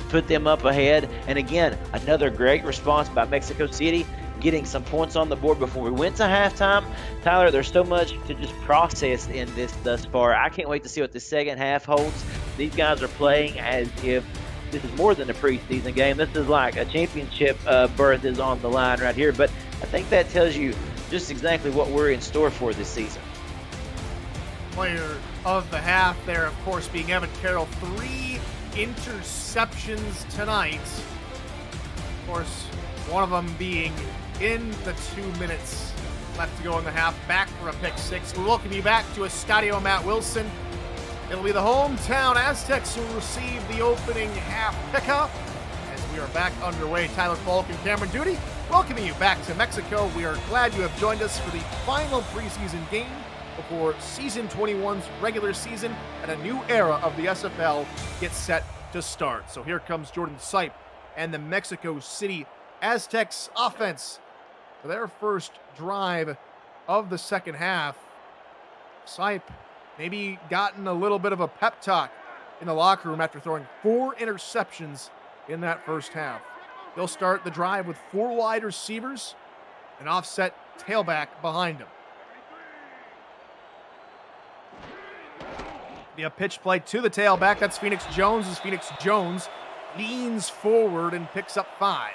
put them up ahead. And again, another great response by Mexico City, getting some points on the board before we went to halftime. Tyler, there's so much to just process in this thus far. I can't wait to see what the second half holds. These guys are playing as if this is more than a preseason game. This is like a championship berth is on the line right here. But I think that tells you just exactly what we're in store for this season. Player of the half there, of course, being Evan Carroll. 3 interceptions tonight. Of course, one of them being in the 2 minutes left to go in the half, back for a pick 6. We welcome you back to Estadio Matt Wilson. It'll be the hometown Aztecs who receive the opening half pickup as we are back underway. Tyler Falk and Cameron Duty welcoming you back to Mexico. We are glad you have joined us for the final preseason game before Season 21's regular season and a new era of the SFL gets set to start. So here comes Jordan Sipe and the Mexico City Aztecs offense for their first drive of the second half. Sipe maybe gotten a little bit of a pep talk in the locker room after throwing 4 interceptions in that first half. They'll start the drive with 4 wide receivers, an offset tailback behind him. Be a pitch play to the tailback. That's Phoenix Jones, as Phoenix Jones leans forward and picks up 5.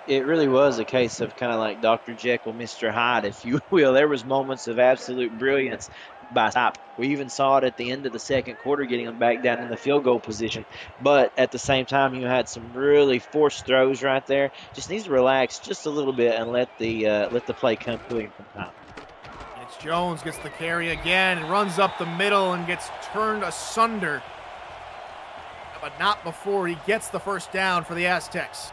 It really was a case of kind of like Dr. Jekyll, Mr. Hyde, if you will. There was moments of absolute brilliance by Top. We even saw it at the end of the second quarter, getting them back down in the field goal position. But at the same time, you had some really forced throws right there. Just needs to relax just a little bit and let the play come to him from time. It's Jones gets the carry again and runs up the middle and gets turned asunder. But not before he gets the first down for the Aztecs.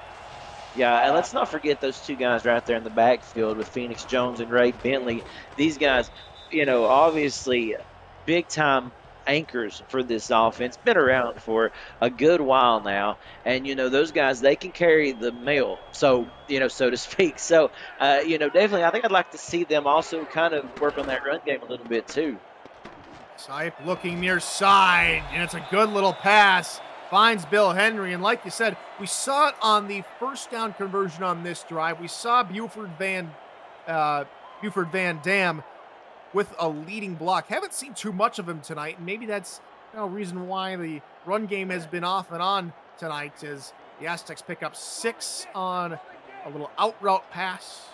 Yeah, and let's not forget those two guys right there in the backfield with Phoenix Jones and Ray Bentley. These guys, obviously big time anchors for this offense. Been around for a good while now. And, those guys, they can carry the mail, so to speak. So, definitely, I think I'd like to see them also kind of work on that run game a little bit too. Sipe looking near side, and it's a good little pass. Finds Bill Henry, and like you said, we saw it on the first down conversion on this drive. We saw Buford Van Dam with a leading block. Haven't seen too much of him tonight, and maybe that's reason why the run game has been off and on tonight, as the Aztecs pick up 6 on a little out route pass.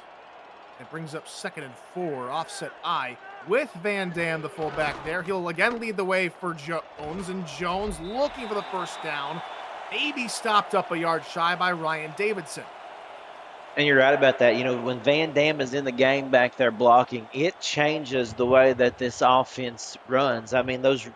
It brings up 2nd and 4, offset I, with Van Dam, the fullback there. He'll again lead the way for Jones, and Jones looking for the first down. Maybe stopped up a yard shy by Ryan Davidson. And you're right about that. When Van Dam is in the game back there blocking, it changes the way that this offense runs. I mean, those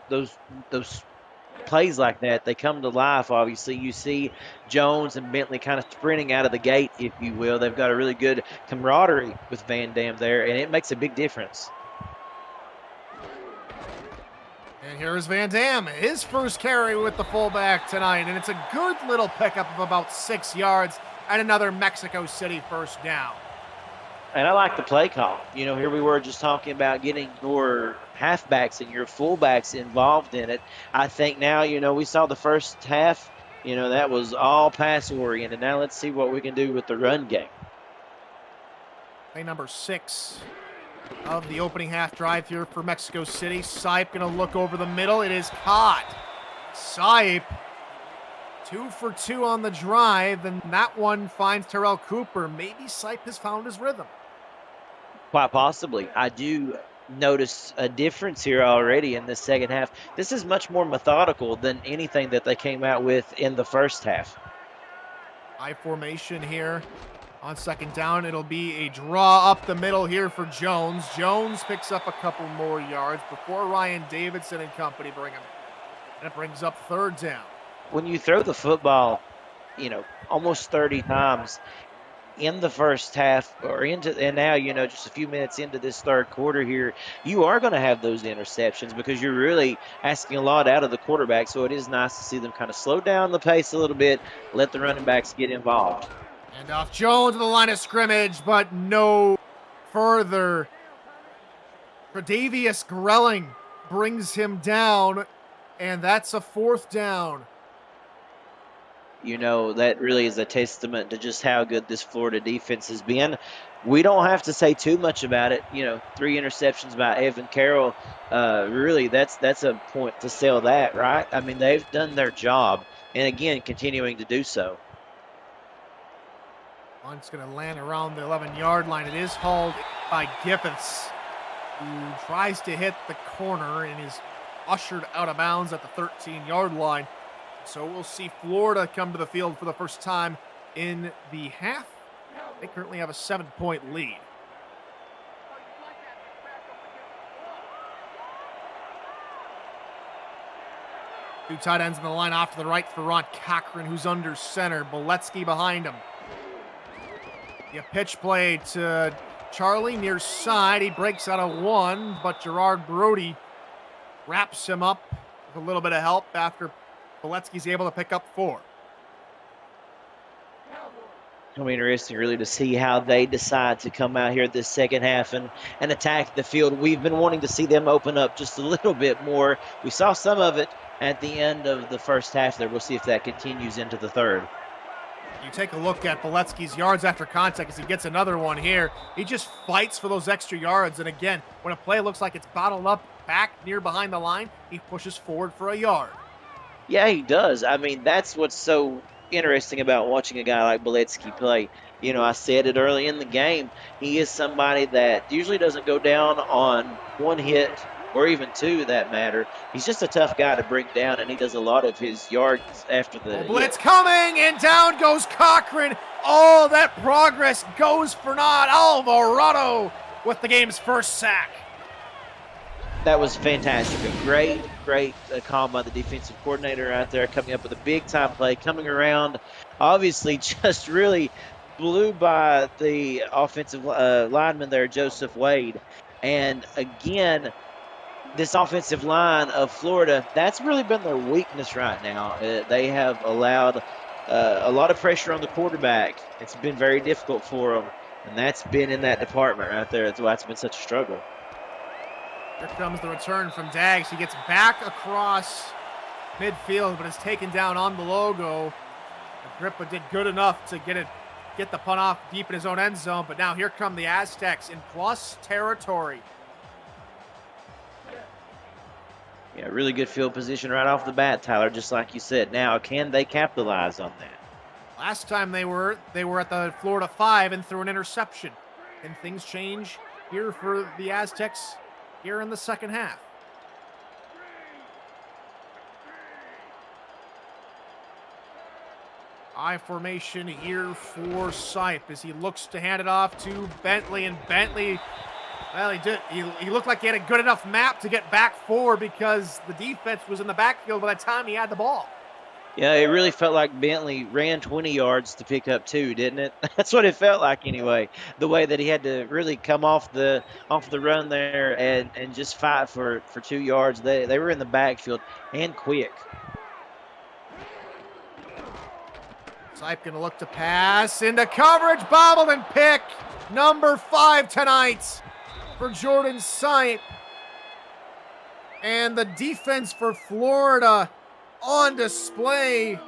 plays like that, they come to life. Obviously, you see Jones and Bentley kind of sprinting out of the gate, if you will. They've got a really good camaraderie with Van Dam there, and it makes a big difference. And here is Van Dam, his first carry with the fullback tonight, and it's a good little pickup of about 6 yards and another Mexico City first down. And I like the play call. Here we were just talking about getting your halfbacks and your fullbacks involved in it. I think now, we saw the first half, that was all pass oriented. Now let's see what we can do with the run game. Play number 6 of the opening half drive here for Mexico City. Sipe going to look over the middle. It is caught. Sipe, 2 for 2 on the drive, and that one finds Terrell Cooper. Maybe Sipe has found his rhythm. Quite possibly. I do notice a difference here already in the second half. This is much more methodical than anything that they came out with in the first half. High formation here. On second down, it'll be a draw up the middle here for Jones. Jones picks up a couple more yards before Ryan Davidson and company bring him. And it brings up 3rd down. When you throw the football, almost 30 times in the first half and now, just a few minutes into this third quarter here, you are going to have those interceptions because you're really asking a lot out of the quarterback. So it is nice to see them kind of slow down the pace a little bit, let the running backs get involved. And off Jones to the line of scrimmage, but no further. Tredavious Grelling brings him down, and that's a 4th down. That really is a testament to just how good this Florida defense has been. We don't have to say too much about it. 3 interceptions by Evan Carroll. Really, that's a point to sell that, right? I mean, they've done their job, and again, continuing to do so. One's going to land around the 11-yard line. It is hauled by Griffiths, who tries to hit the corner and is ushered out of bounds at the 13-yard line. So we'll see Florida come to the field for the first time in the half. They currently have a 7-point lead. Two tight ends in the line off to the right for Ron Cochran, who's under center. Boletsky behind him. The pitch play to Charlie near side. He breaks out of 1, but Gerard Brody wraps him up with a little bit of help after Boletsky's able to pick up 4. It'll be interesting really to see how they decide to come out here this second half and attack the field. We've been wanting to see them open up just a little bit more. We saw some of it at the end of the first half there. We'll see if that continues into the third. You take a look at Boletsky's yards after contact as he gets another one here. He just fights for those extra yards. And again, when a play looks like it's bottled up back near behind the line, he pushes forward for a yard. Yeah, he does. I mean, that's what's so interesting about watching a guy like Beletsky play. You know, I said it early in the game. He is somebody that usually doesn't go down on one hit or even two, that matter. He's just a tough guy to bring down, and he does a lot of his yards after the Blitz hit. coming, and down goes Cochran. Oh, that progress goes for naught. Alvarado with the game's first sack. That was fantastic. A great call by the defensive coordinator out there, coming up with a big-time play, coming around, obviously just really blew by the offensive lineman there, Joseph Wade. And again, this offensive line of Florida, that's really been their weakness right now. They have allowed a lot of pressure on the quarterback. It's been very difficult for them, and that's been in that department right there. That's why it's been such a struggle. Here comes the return from Daggs. He gets back across midfield, but is taken down on the logo. Agrippa did good enough to get the punt off deep in his own end zone, but now here come the Aztecs in plus territory. Yeah, really good field position right off the bat, Tyler, just like you said. Now, can they capitalize on that? Last time they were at the Florida 5 and threw an interception. Can things change here for the Aztecs here in the second half? I formation here for Sipe as he looks to hand it off to Bentley, and Bentley, well, he looked like he had a good enough map to get back forward because the defense was in the backfield by the time he had the ball. Yeah, it really felt like Bentley ran 20 yards to pick up 2, didn't it? That's what it felt like anyway. The way that he had to really come off the run there and just fight for 2 yards. They were in the backfield and quick. Sipe going to look to pass into coverage, bobbled and pick. Number 5 tonight for Jordan Sipe. And the defense for Florida on display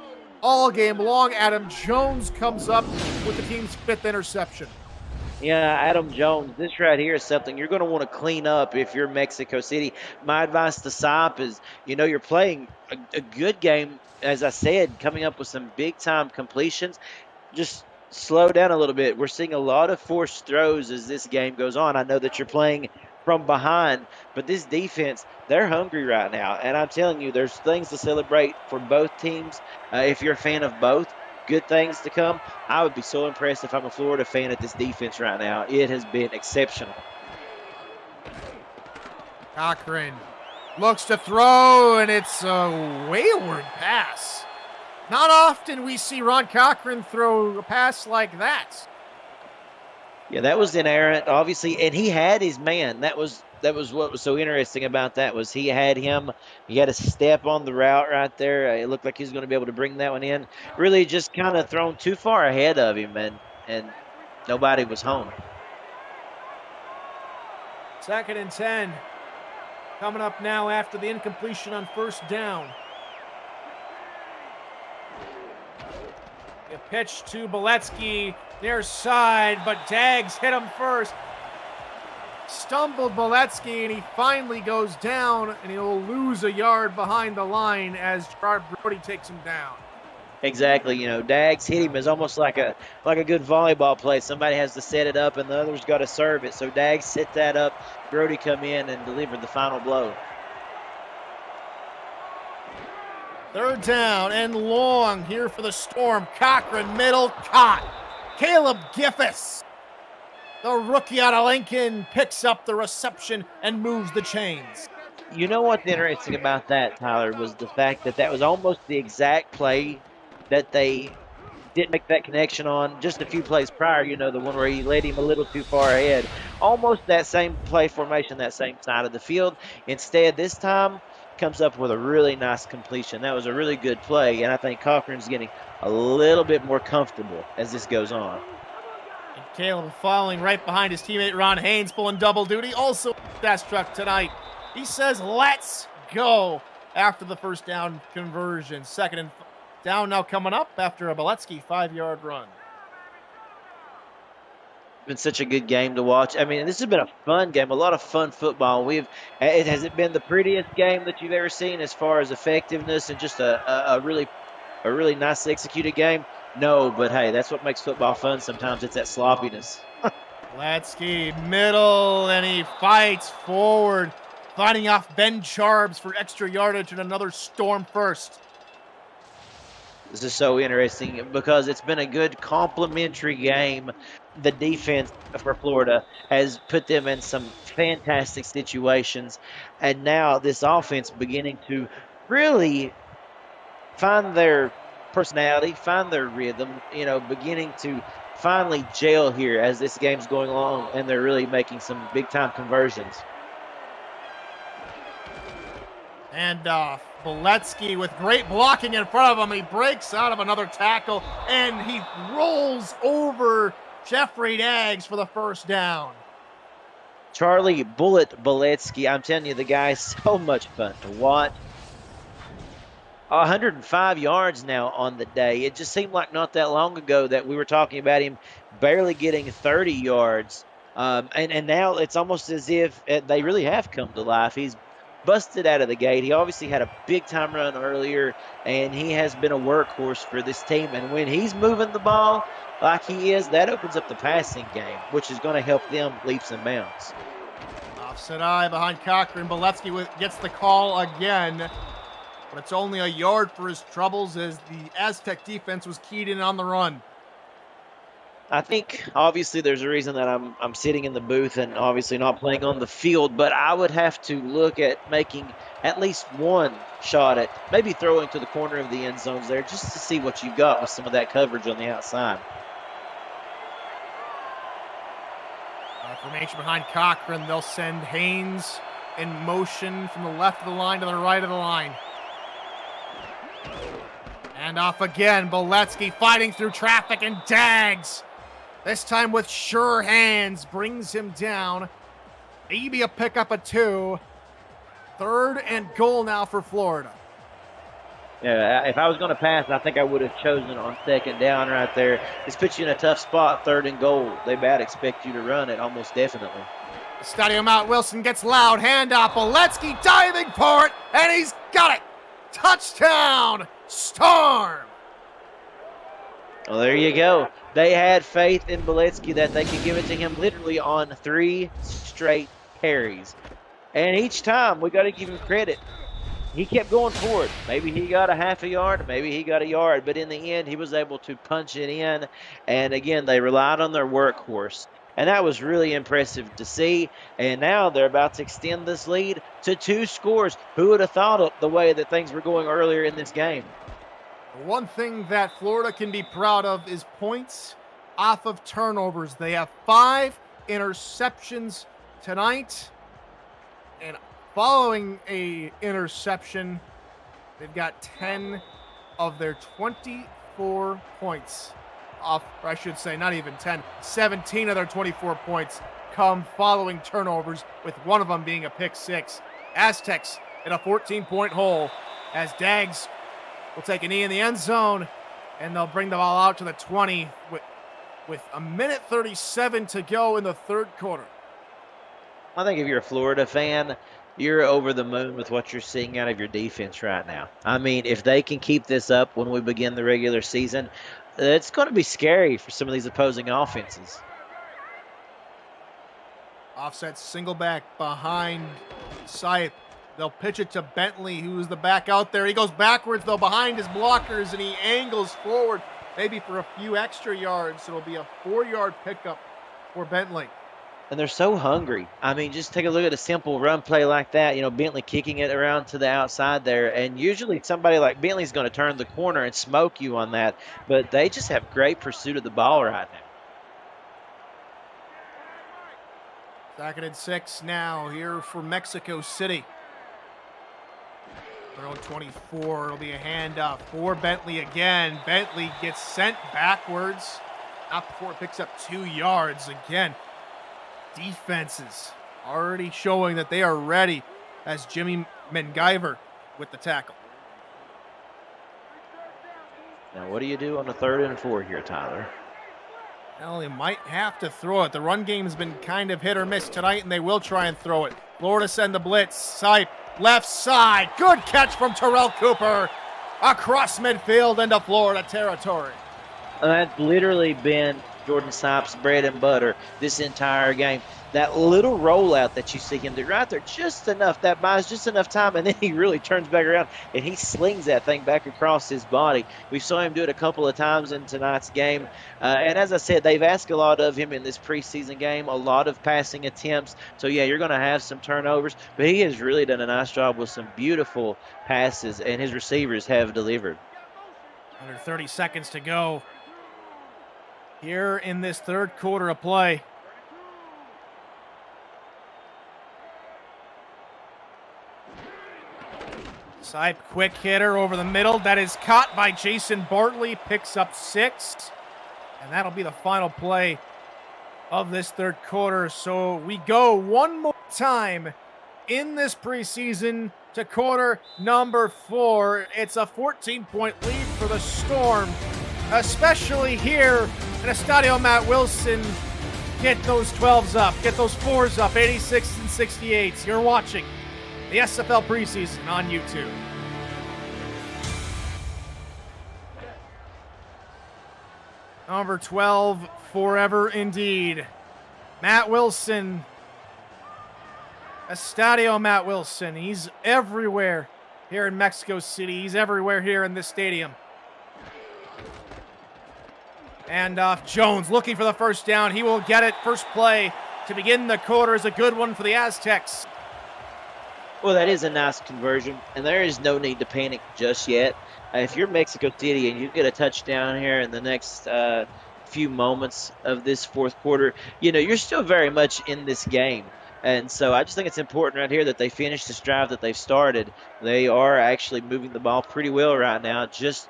all game long. Adam Jones comes up with the team's 5th interception. Yeah, Adam Jones, this right here is something you're going to want to clean up if you're Mexico City. My advice to Sipe is, you know, you're playing a good game, as I said, coming up with some big-time completions. Just slow down a little bit. We're seeing a lot of forced throws as this game goes on. I know that you're playing from behind, but this defense, they're hungry right now. And I'm telling you, there's things to celebrate for both teams. If you're a fan of both, good things to come. I would be so impressed if I'm a Florida fan at this defense right now. It has been exceptional. Cochran looks to throw, and it's a wayward pass. Not often we see Ron Cochran throw a pass like that. Yeah, that was inerrant, obviously, and he had his man. That was what was so interesting about that was he had him. He had a step on the route right there. It looked like he was going to be able to bring that one in. Really just kind of thrown too far ahead of him, and nobody was home. 2nd and 10. Coming up now after the incompletion on first down. A pitch to Beletsky, near side, but Daggs hit him first. Stumbled Beletsky, and he finally goes down, and he'll lose a yard behind the line as Gerard Brody takes him down. Exactly. You know, Daggs hit him as almost like a good volleyball play. Somebody has to set it up, and the other's got to serve it. So Daggs set that up. Brody come in and delivered the final blow. 3rd down and long here for the Storm. Cochran middle, caught. Caleb Giffis, the rookie out of Lincoln, picks up the reception and moves the chains. You know what's interesting about that, Tyler, was the fact that was almost the exact play that they didn't make that connection on just a few plays prior. You know, the one where he led him a little too far ahead. Almost that same play formation, that same side of the field. Instead, this time, comes up with a really nice completion. That was a really good play, and I think Cochran's getting a little bit more comfortable as this goes on. And Caleb following right behind his teammate Ron Haynes, pulling double duty. Also, that struck tonight. He says, let's go after the first down conversion. 2nd and down now coming up after a Beletsky 5-yard run. Been such a good game to watch. I mean, this has been a fun game, a lot of fun football. Has it been the prettiest game that you've ever seen as far as effectiveness and just a really a really nicely executed game? No, but hey, that's what makes football fun sometimes. It's that sloppiness. Letsky middle, and he fights forward, fighting off Ben Charbs for extra yardage and another Storm first. This is so interesting because it's been a good complementary game. The defense for Florida has put them in some fantastic situations, and now this offense beginning to really find their personality, find their rhythm, beginning to finally gel here as this game's going along, and they're really making some big-time conversions. Handoff. Beletsky with great blocking in front of him. He breaks out of another tackle, and he rolls over Jeffrey Daggs for the first down. Charlie Bullet Beletsky, I'm telling you, the guy's so much fun to watch. 105 yards now on the day. It just seemed like not that long ago that we were talking about him barely getting 30 yards. And now it's almost as if they really have come to life. He's busted out of the gate. He obviously had a big-time run earlier, and he has been a workhorse for this team. And when he's moving the ball like he is, that opens up the passing game, which is going to help them leaps and bounds. Offset eye behind Cochran. Beletsky gets the call again, but it's only a yard for his troubles as the Aztec defense was keyed in on the run. I think obviously there's a reason that I'm sitting in the booth and obviously not playing on the field, but I would have to look at making at least one shot at maybe throwing to the corner of the end zones there just to see what you've got with some of that coverage on the outside. Formation behind Cochran. They'll send Haynes in motion from the left of the line to the right of the line. And off again. Beletsky fighting through traffic, and Daggs, this time with sure hands, brings him down. Maybe a pickup of 2. 3rd and goal now for Florida. Yeah, if I was going to pass, I think I would have chosen on 2nd down right there. This puts you in a tough spot, 3rd and goal. They about expect you to run it almost definitely. Stadium out. Wilson gets loud. Handoff. Beletsky diving for it, and he's got it. Touchdown, Storm. Well, there you go. They had faith in Beletsky that they could give it to him literally on 3 straight carries. And each time, we got to give him credit. He kept going forward. Maybe he got a half a yard, maybe he got a yard, but in the end, he was able to punch it in. And again, they relied on their workhorse. And that was really impressive to see. And now they're about to extend this lead to 2 scores. Who would have thought it the way that things were going earlier in this game? One thing that Florida can be proud of is points off of turnovers. They have 5 interceptions tonight. And following a interception, they've got 10 of their 24 points off, or I should say not even 10, 17 of their 24 points come following turnovers, with one of them being a pick 6. Aztecs in a 14-point hole as Daggs will take a knee in the end zone, and they'll bring the ball out to the 20 with a minute 37 to go in the 3rd quarter. I think if you're a Florida fan, you're over the moon with what you're seeing out of your defense right now. I mean, if they can keep this up when we begin the regular season, it's going to be scary for some of these opposing offenses. Offset single back behind Scythe. They'll pitch it to Bentley, who's the back out there. He goes backwards, though, behind his blockers, and he angles forward, maybe for a few extra yards. It'll be a 4-yard pickup for Bentley. And they're so hungry. I mean, just take a look at a simple run play like that. Bentley kicking it around to the outside there. And usually somebody like Bentley's going to turn the corner and smoke you on that. But they just have great pursuit of the ball right now. 2nd and 6 now here for Mexico City. Their own 24. It'll be a handoff for Bentley again. Bentley gets sent backwards. Not before it picks up 2 yards again. Defenses already showing that they are ready as Jimmy Mengiver with the tackle. Now, what do you do on a 3rd and 4 here, Tyler? Well, they might have to throw it. The run game's been kind of hit or miss tonight, and they will try and throw it. Florida send the blitz. Side, left side. Good catch from Terrell Cooper. across midfield into Florida territory. And that's literally been Jordan Sipes' bread and butter this entire game. That little rollout that you see him do right there, just enough, that buys just enough time, and then he really turns back around and he slings that thing back across his body. We saw him do it a couple of times in tonight's game. And as I said, they've asked a lot of him in this preseason game, a lot of passing attempts. So, yeah, you're going to have some turnovers, but he has really done a nice job with some beautiful passes, and his receivers have delivered. Under 30 seconds to go here in this third quarter of play. Sipe, quick hitter over the middle. That is caught by Jason Bartley. Picks up 6. And that'll be the final play of this third quarter. So we go one more time in this preseason to quarter number 4. It's a 14-point lead for the Storm, especially here in Estadio Matt Wilson. Get those 12s up, get those 4s up, 86s and 68s. You're watching the SFL preseason on YouTube. Number 12, forever indeed. Matt Wilson. Estadio Matt Wilson. He's everywhere here in Mexico City. He's everywhere here in this stadium. And Jones looking for the first down. He will get it. First play to begin the quarter is a good one for the Aztecs. Well, that is a nice conversion, and there is no need to panic just yet. If you're Mexico City and you get a touchdown here in the next few moments of this fourth quarter, you're still very much in this game. And so I just think it's important right here that they finish this drive that they've started. They are actually moving the ball pretty well right now. Just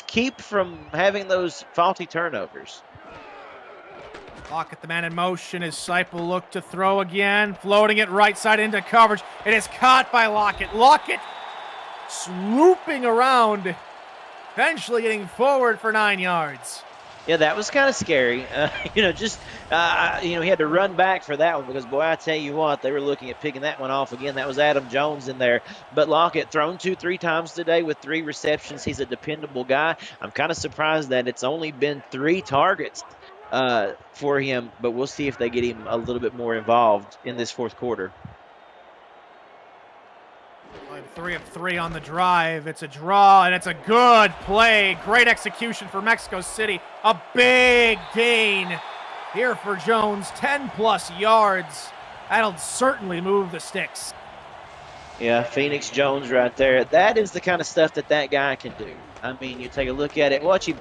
keep from having those faulty turnovers. Lockett, the man in motion, as Sipe will look to throw again. Floating it right side into coverage. It is caught by Lockett. Lockett swooping around, eventually getting forward for 9 yards. Yeah, that was kind of scary. He had to run back for that one because, boy, I tell you what, they were looking at picking that one off again. That was Adam Jones in there. But Lockett thrown 2-3 times today with 3 receptions. He's a dependable guy. I'm kind of surprised that it's only been 3 targets for him, but we'll see if they get him a little bit more involved in this fourth quarter. 3 of 3 on the drive. It's a draw, and it's a good play. Great execution for Mexico City. A big gain here for Jones. 10-plus yards. That'll certainly move the sticks. Yeah, Phoenix Jones right there. That is the kind of stuff that guy can do. I mean, you take a look at it. Watch him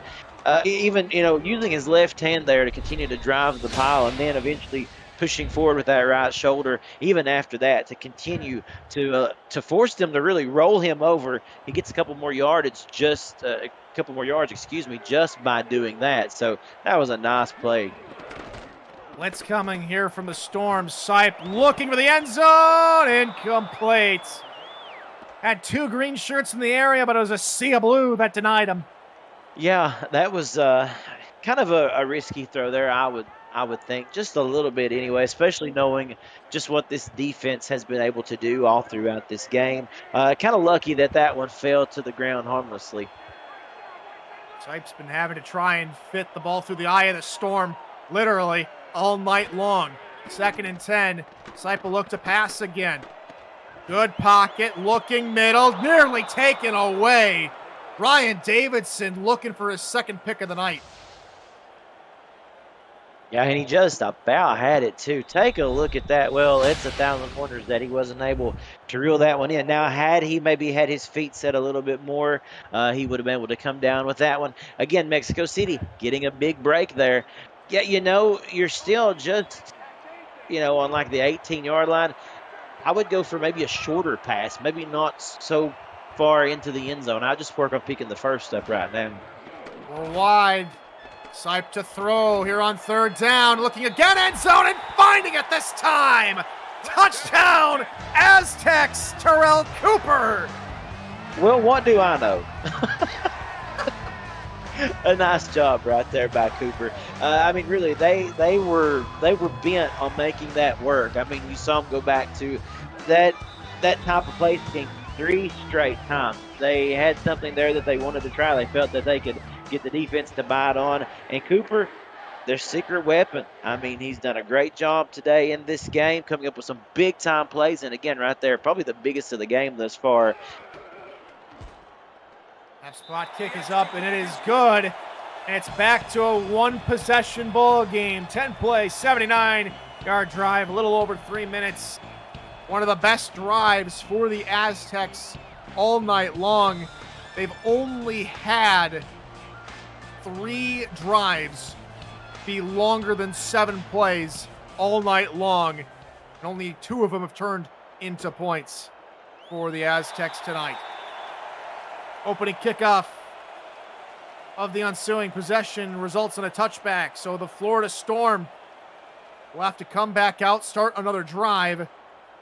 even, using his left hand there to continue to drive the pile and then eventually pushing forward with that right shoulder, even after that, to continue to force them to really roll him over. He gets a couple more yards just by doing that. So that was a nice play. Blitz coming here from the Storm. Sipe looking for the end zone. Incomplete. Had 2 green shirts in the area, but it was a sea of blue that denied him. Yeah, that was kind of a risky throw there, I would think, just a little bit anyway, especially knowing just what this defense has been able to do all throughout this game. Kind of lucky that one fell to the ground harmlessly. Sipe's been having to try and fit the ball through the eye of the Storm, literally, all night long. 2nd and 10. Sipe will look to pass again. Good pocket, looking middle, nearly taken away. Ryan Davidson looking for his 2nd pick of the night. Yeah, and he just about had it, too. Take a look at that. Well, it's 1,000 wonders that he wasn't able to reel that one in. Now, had he maybe had his feet set a little bit more, he would have been able to come down with that one. Again, Mexico City getting a big break there. Yeah, you're still just, on like the 18-yard line. I would go for maybe a shorter pass, maybe not so far into the end zone. I just work on picking the first up right now. We're wide. Sipe to throw here on 3rd down. Looking again, end zone, and finding it this time. Touchdown, Aztecs, Terrell Cooper. Well, what do I know? A nice job right there by Cooper. I mean, really, they were bent on making that work. I mean, you saw them go back to that type of play scheme. 3 straight times. They had something there that they wanted to try. They felt that they could get the defense to bite on. And Cooper, their secret weapon. I mean, he's done a great job today in this game, coming up with some big-time plays. And again, right there, probably the biggest of the game thus far. That spot kick is up, and it is good. And it's back to a one-possession ball game. 10-play, 79-yard drive, a little over 3 minutes. One of the best drives for the Aztecs all night long. They've only had 3 drives be longer than 7 plays all night long. And only 2 of them have turned into points for the Aztecs tonight. Opening kickoff of the ensuing possession results in a touchback. So the Florida Storm will have to come back out, start another drive.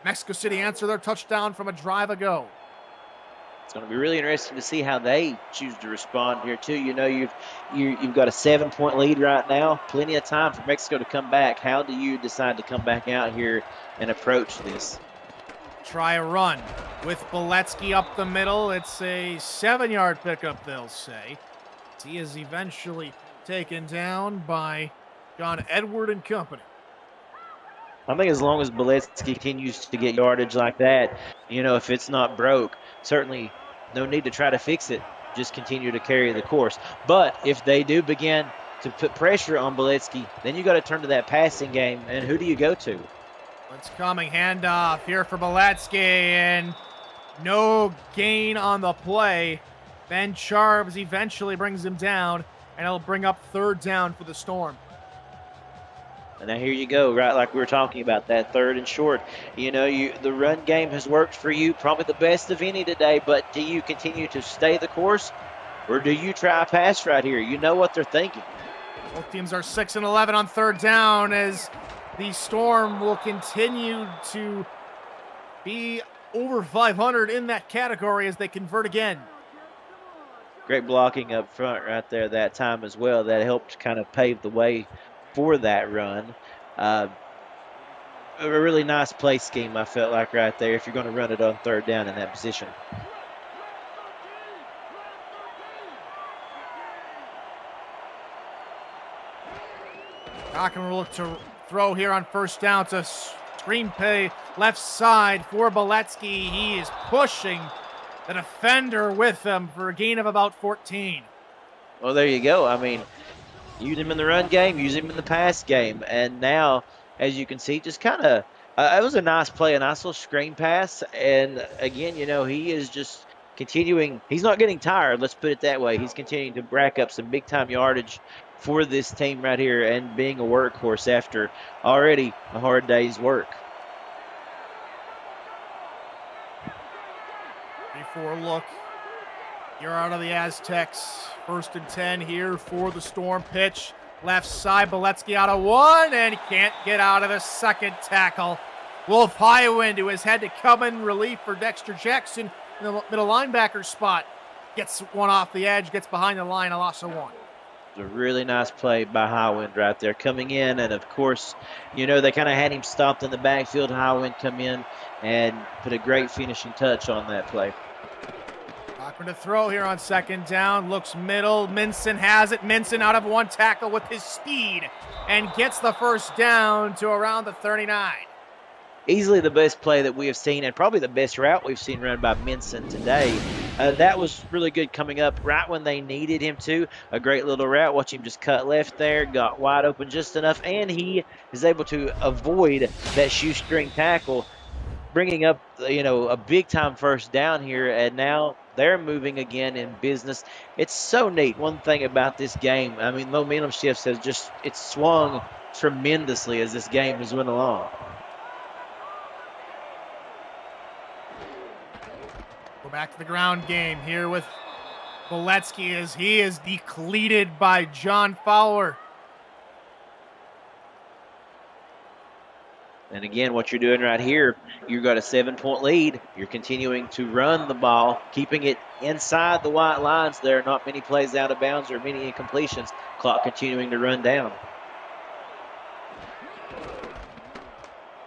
Mexico City answer their touchdown from a drive ago. It's going to be really interesting to see how they choose to respond here too. You know, you've got a 7-point lead right now. Plenty of time for Mexico to come back. How do you decide to come back out here and approach this? Try a run with Beletsky up the middle. It's a 7-yard pickup, they'll say. He is eventually taken down by John Edward and company. I think as long as Beletsky continues to get yardage like that, you know, if it's not broke, certainly no need to try to fix it. Just continue to carry the course. But if they do begin to put pressure on Beletsky, then you got to turn to that passing game. And who do you go to? It's coming, handoff here for Beletsky, and no gain on the play. Ben Charbs eventually brings him down, and it'll bring up 3rd down for the Storm. And now here you go, right like we were talking about, that 3rd and short. You know, the run game has worked for you, probably the best of any today, but do you continue to stay the course, or do you try a pass right here? You know what they're thinking. Both teams are 6 and 11 on 3rd down, as the Storm will continue to be over 500 in that category as they convert again. Great blocking up front right there that time as well. That helped kind of pave the way for that run. A really nice play scheme, I felt like, right there, if you're going to run it on 3rd down in that position. Cochran will look to throw here on 1st down to screen play left side for Beletsky. He is pushing the defender with him for a gain of about 14. Well, there you go. I mean, use him in the run game, use him in the pass game. And now, as you can see, just kind of, it was a nice play, a nice little screen pass. And again, you know, he is just continuing. He's not getting tired, let's put it that way. He's continuing to rack up some big-time yardage for this team right here and being a workhorse after already a hard day's work. 3-4 look. You're out of the Aztecs. 1st and 10 here for the Storm. Pitch left side. Beletsky out of 1 and can't get out of the 2nd tackle. Wolf Highwind, who has had to come in relief for Dexter Jackson in the middle linebacker spot, gets one off the edge, gets behind the line, a loss of 1. A really nice play by Highwind right there, coming in, and of course, you know, they kind of had him stopped in the backfield. Highwind come in and put a great finishing touch on that play. Cochran to throw here on 2nd down, looks middle, Minson has it. Minson out of 1 tackle with his speed and gets the 1st down to around the 39. Easily the best play that we have seen, and probably the best route we've seen run by Minson today. That was really good coming up right when they needed him to. A great little route. Watch him just cut left there, got wide open just enough, and he is able to avoid that shoestring tackle, bringing up, you know, a big-time 1st down here, and now they're moving again in business. It's so neat. One thing about this game, I mean, momentum shifts has just, it's swung tremendously as this game has went along. Go back to the ground game here with Beletsky as he is decleated by John Fowler. And again, what you're doing right here, you've got a 7-point lead. You're continuing to run the ball, keeping it inside the white lines. There are not many plays out of bounds or many incompletions. Clock continuing to run down.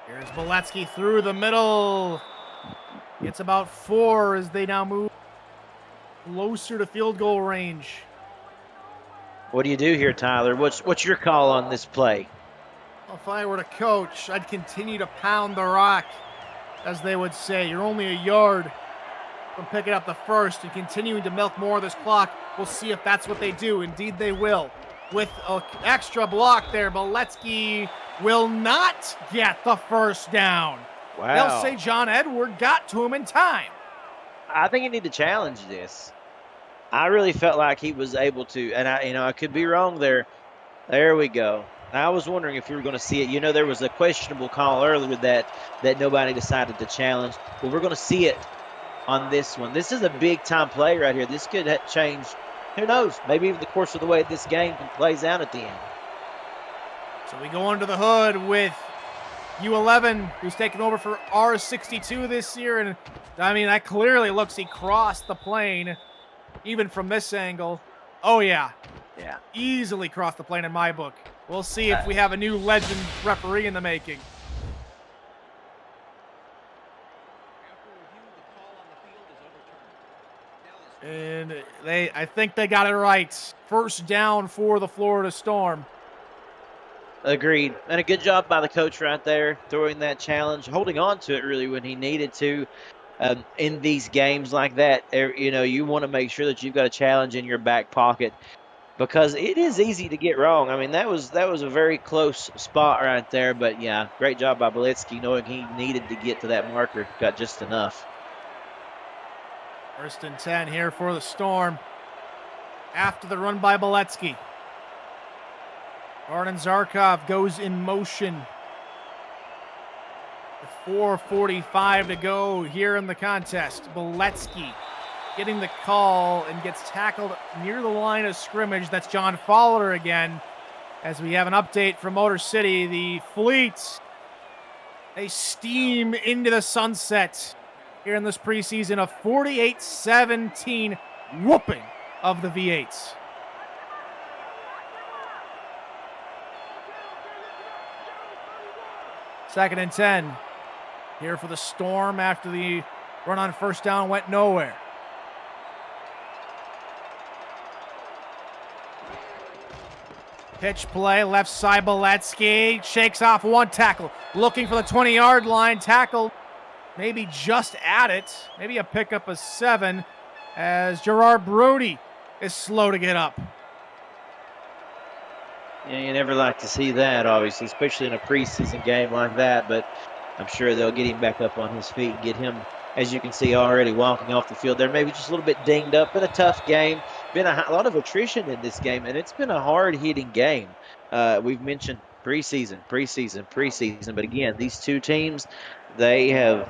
Here's Beletsky through the middle. It's about 4 as they now move closer to field goal range. What do you do here, Tyler? What's your call on this play? If I were to coach, I'd continue to pound the rock, as they would say. You're only a yard from picking up the first and continuing to milk more of this clock. We'll see if that's what they do. Indeed, they will. With an extra block there, Beletsky will not get the first down. Wow. They'll say John Edward got to him in time. I think you need to challenge this. I really felt like he was able to, and I could be wrong there. There we go. I was wondering if we were going to see it. There was a questionable call earlier that nobody decided to challenge. But we're going to see it on this one. This is a big-time play right here. This could change, who knows, maybe even the course of the way this game plays out at the end. So we go under the hood with U11, who's taken over for R62 this year. And, that clearly looks he crossed the plane, even from this angle. Oh, yeah. Yeah. Easily crossed the plane in my book. We'll see if we have a new legend referee in the making. And I think they got it right. First down for the Florida Storm. Agreed. And a good job by the coach right there, throwing that challenge, holding on to it really when he needed to. In these games like that, you want to make sure that you've got a challenge in your back pocket, because it is easy to get wrong. That was a very close spot right there. But, yeah, great job by Beletsky, knowing he needed to get to that marker. Got just enough. 1st and 10 here for the Storm after the run by Beletsky. Arden Zarkov goes in motion. With 4:45 to go here in the contest. Beletsky getting the call and gets tackled near the line of scrimmage. That's John Fowler again. As we have an update from Motor City, the Fleet, they steam into the sunset here in this preseason, a 48-17 whooping of the V8s. Second and 10 here for the Storm after the run on first down went nowhere. Pitch play, left side, Beletsky shakes off one tackle, looking for the 20-yard line, tackle maybe just at it, maybe a pickup of 7, as Gerard Brody is slow to get up. Yeah, you never like to see that, obviously, especially in a preseason game like that, but I'm sure they'll get him back up on his feet and get him, as you can see, already walking off the field there, maybe just a little bit dinged up. Been a tough game, been a lot of attrition in this game, and it's been a hard-hitting game. We've mentioned preseason, but again, these two teams, they have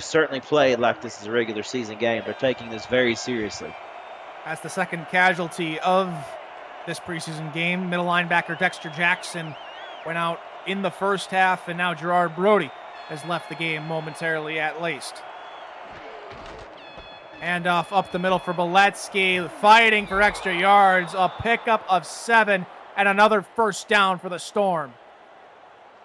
certainly played like this is a regular season game. They're taking this very seriously. That's the second casualty of this preseason game. Middle linebacker Dexter Jackson went out in the first half, and now Gerard Brody has left the game momentarily at least. Handoff up the middle for Beletsky, fighting for extra yards, a pickup of 7, and another first down for the Storm.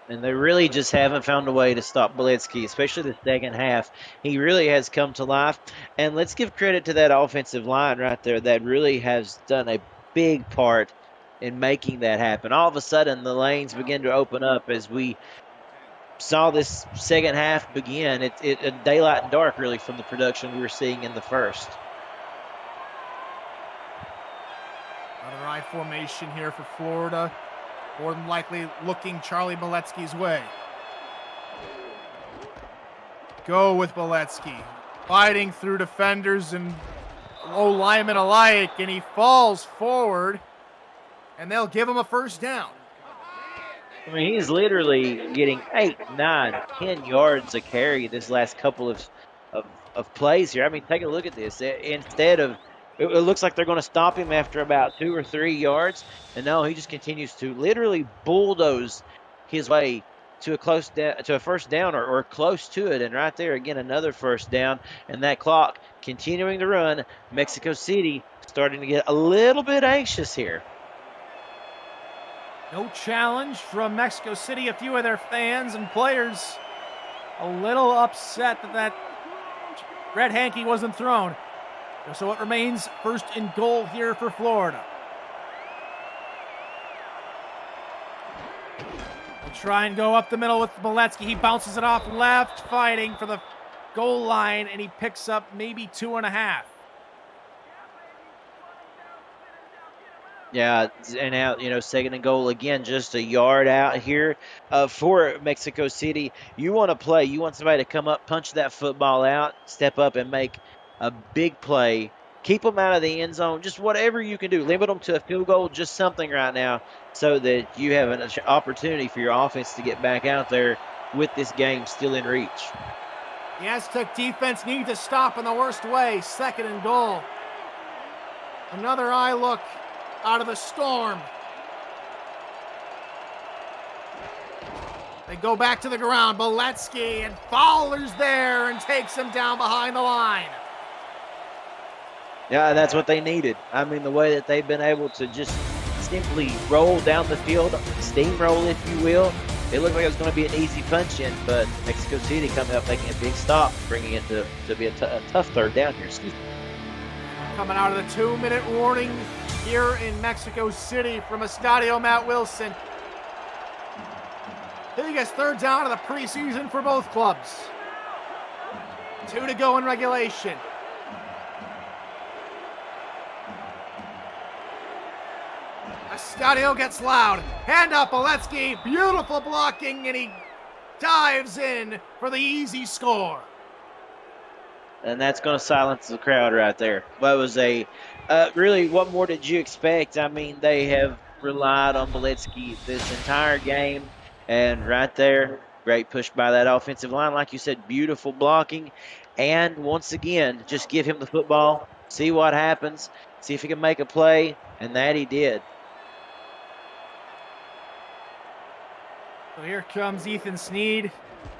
And they really just haven't found a way to stop Beletsky, especially the second half. He really has come to life. And let's give credit to that offensive line right there that really has done a big part in making that happen. All of a sudden, the lanes begin to open up as we saw this second half begin. It daylight and dark, really, from the production we were seeing in the first. Another I formation here for Florida. More than likely looking Charlie Beletsky's way. Go with Beletsky. Fighting through defenders and low linemen alike, and he falls forward, and they'll give him a first down. He's literally getting 8, 9, 10 yards a carry this last couple of plays here. Take a look at this. Instead of, it looks like they're going to stop him after about 2 or 3 yards, and no, he just continues to literally bulldoze his way to a first down or close to it. And right there, again, another first down, and that clock continuing to run. Mexico City starting to get a little bit anxious here. No challenge from Mexico City. A few of their fans and players a little upset that red hanky wasn't thrown. So it remains first and goal here for Florida. They'll try and go up the middle with Boletsky. He bounces it off left, fighting for the goal line, and he picks up maybe 2.5. Yeah, and now, second and goal again, just a yard out here for Mexico City. You want to play. You want somebody to come up, punch that football out, step up and make a big play. Keep them out of the end zone. Just whatever you can do. Limit them to a field goal, just something right now so that you have an opportunity for your offense to get back out there with this game still in reach. The Aztec defense needs to stop in the worst way. Second and goal. Another eye look out of the storm. They go back to the ground. Boletsky, and Fowler's there and takes him down behind the line. Yeah, that's what they needed. I mean, the way that they've been able to just simply roll down the field, steamroll, if you will. It looked like it was going to be an easy punch-in, but Mexico City coming up, making a big stop, bringing it to be a tough third down here. Excuse me. Coming out of the 2-minute warning here in Mexico City from Estadio Matt Wilson. Biggest third down of the preseason for both clubs. 2 to go in regulation. Estadio gets loud. Hand up, Boletsky. Beautiful blocking, and he dives in for the easy score. And that's going to silence the crowd right there. But it was really, what more did you expect? I mean, they have relied on Boletsky this entire game. And right there, great push by that offensive line. Like you said, beautiful blocking. And once again, just give him the football, see what happens, see if he can make a play. And that he did. So here comes Ethan Sneed,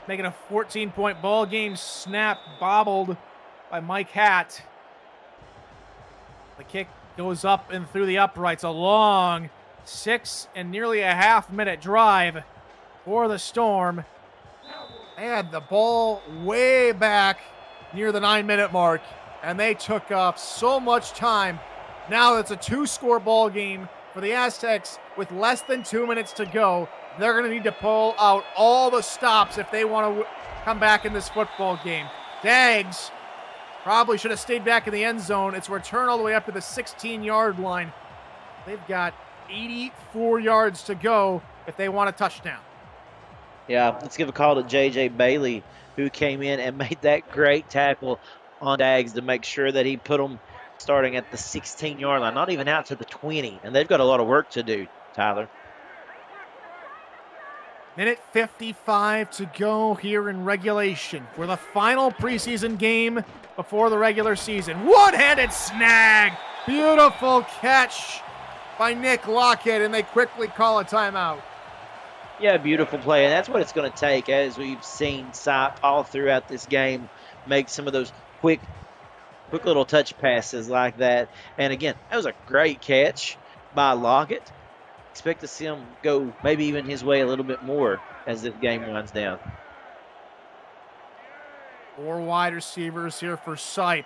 making a 14-point ball game. Snap bobbled by Mike Hatt. The kick goes up and through the uprights. A long 6 and nearly a half-minute drive for the Storm. They had the ball way back near the 9-minute mark, and they took up so much time. Now it's a 2-score ball game for the Aztecs with less than 2 minutes to go. They're going to need to pull out all the stops if they want to come back in this football game. Dags probably should have stayed back in the end zone. It's a return all the way up to the 16-yard line. They've got 84 yards to go if they want a touchdown. Yeah, let's give a call to J.J. Bailey, who came in and made that great tackle on Dags to make sure that he put them starting at the 16-yard line, not even out to the 20. And they've got a lot of work to do, Tyler. Minute 55 to go here in regulation for the final preseason game before the regular season. One-handed snag. Beautiful catch by Nick Lockett, and they quickly call a timeout. Yeah, beautiful play, and that's what it's going to take, as we've seen Sipe all throughout this game make some of those quick little touch passes like that. And again, that was a great catch by Lockett. Expect to see him go maybe even his way a little bit more as this game winds down. 4 wide receivers here for Sipe.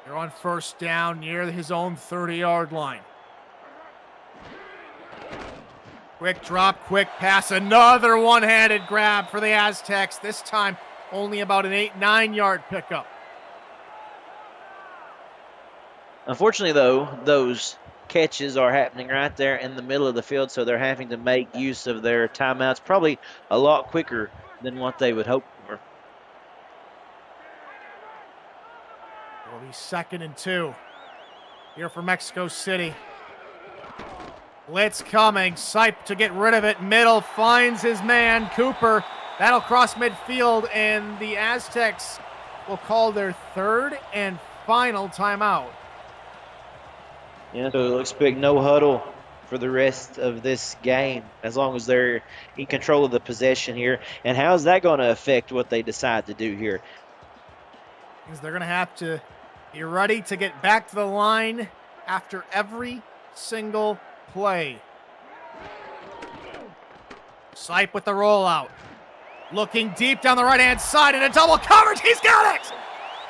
They're on first down near his own 30-yard line. Quick drop, quick pass, another one-handed grab for the Aztecs. This time only about an 8-9 yard pickup. Unfortunately, though, those catches are happening right there in the middle of the field, so they're having to make use of their timeouts probably a lot quicker than what they would hope for. It'll be 2nd and 2 here for Mexico City. Blitz coming. Sipe to get rid of it. Middle finds his man, Cooper. That'll cross midfield, and the Aztecs will call their 3rd and final timeout. Yeah, so it looks big. No huddle for the rest of this game as long as they're in control of the possession here. And how is that going to affect what they decide to do here? Because they're going to have to be ready to get back to the line after every single play. Sipe with the rollout. Looking deep down the right-hand side and a double coverage. He's got it!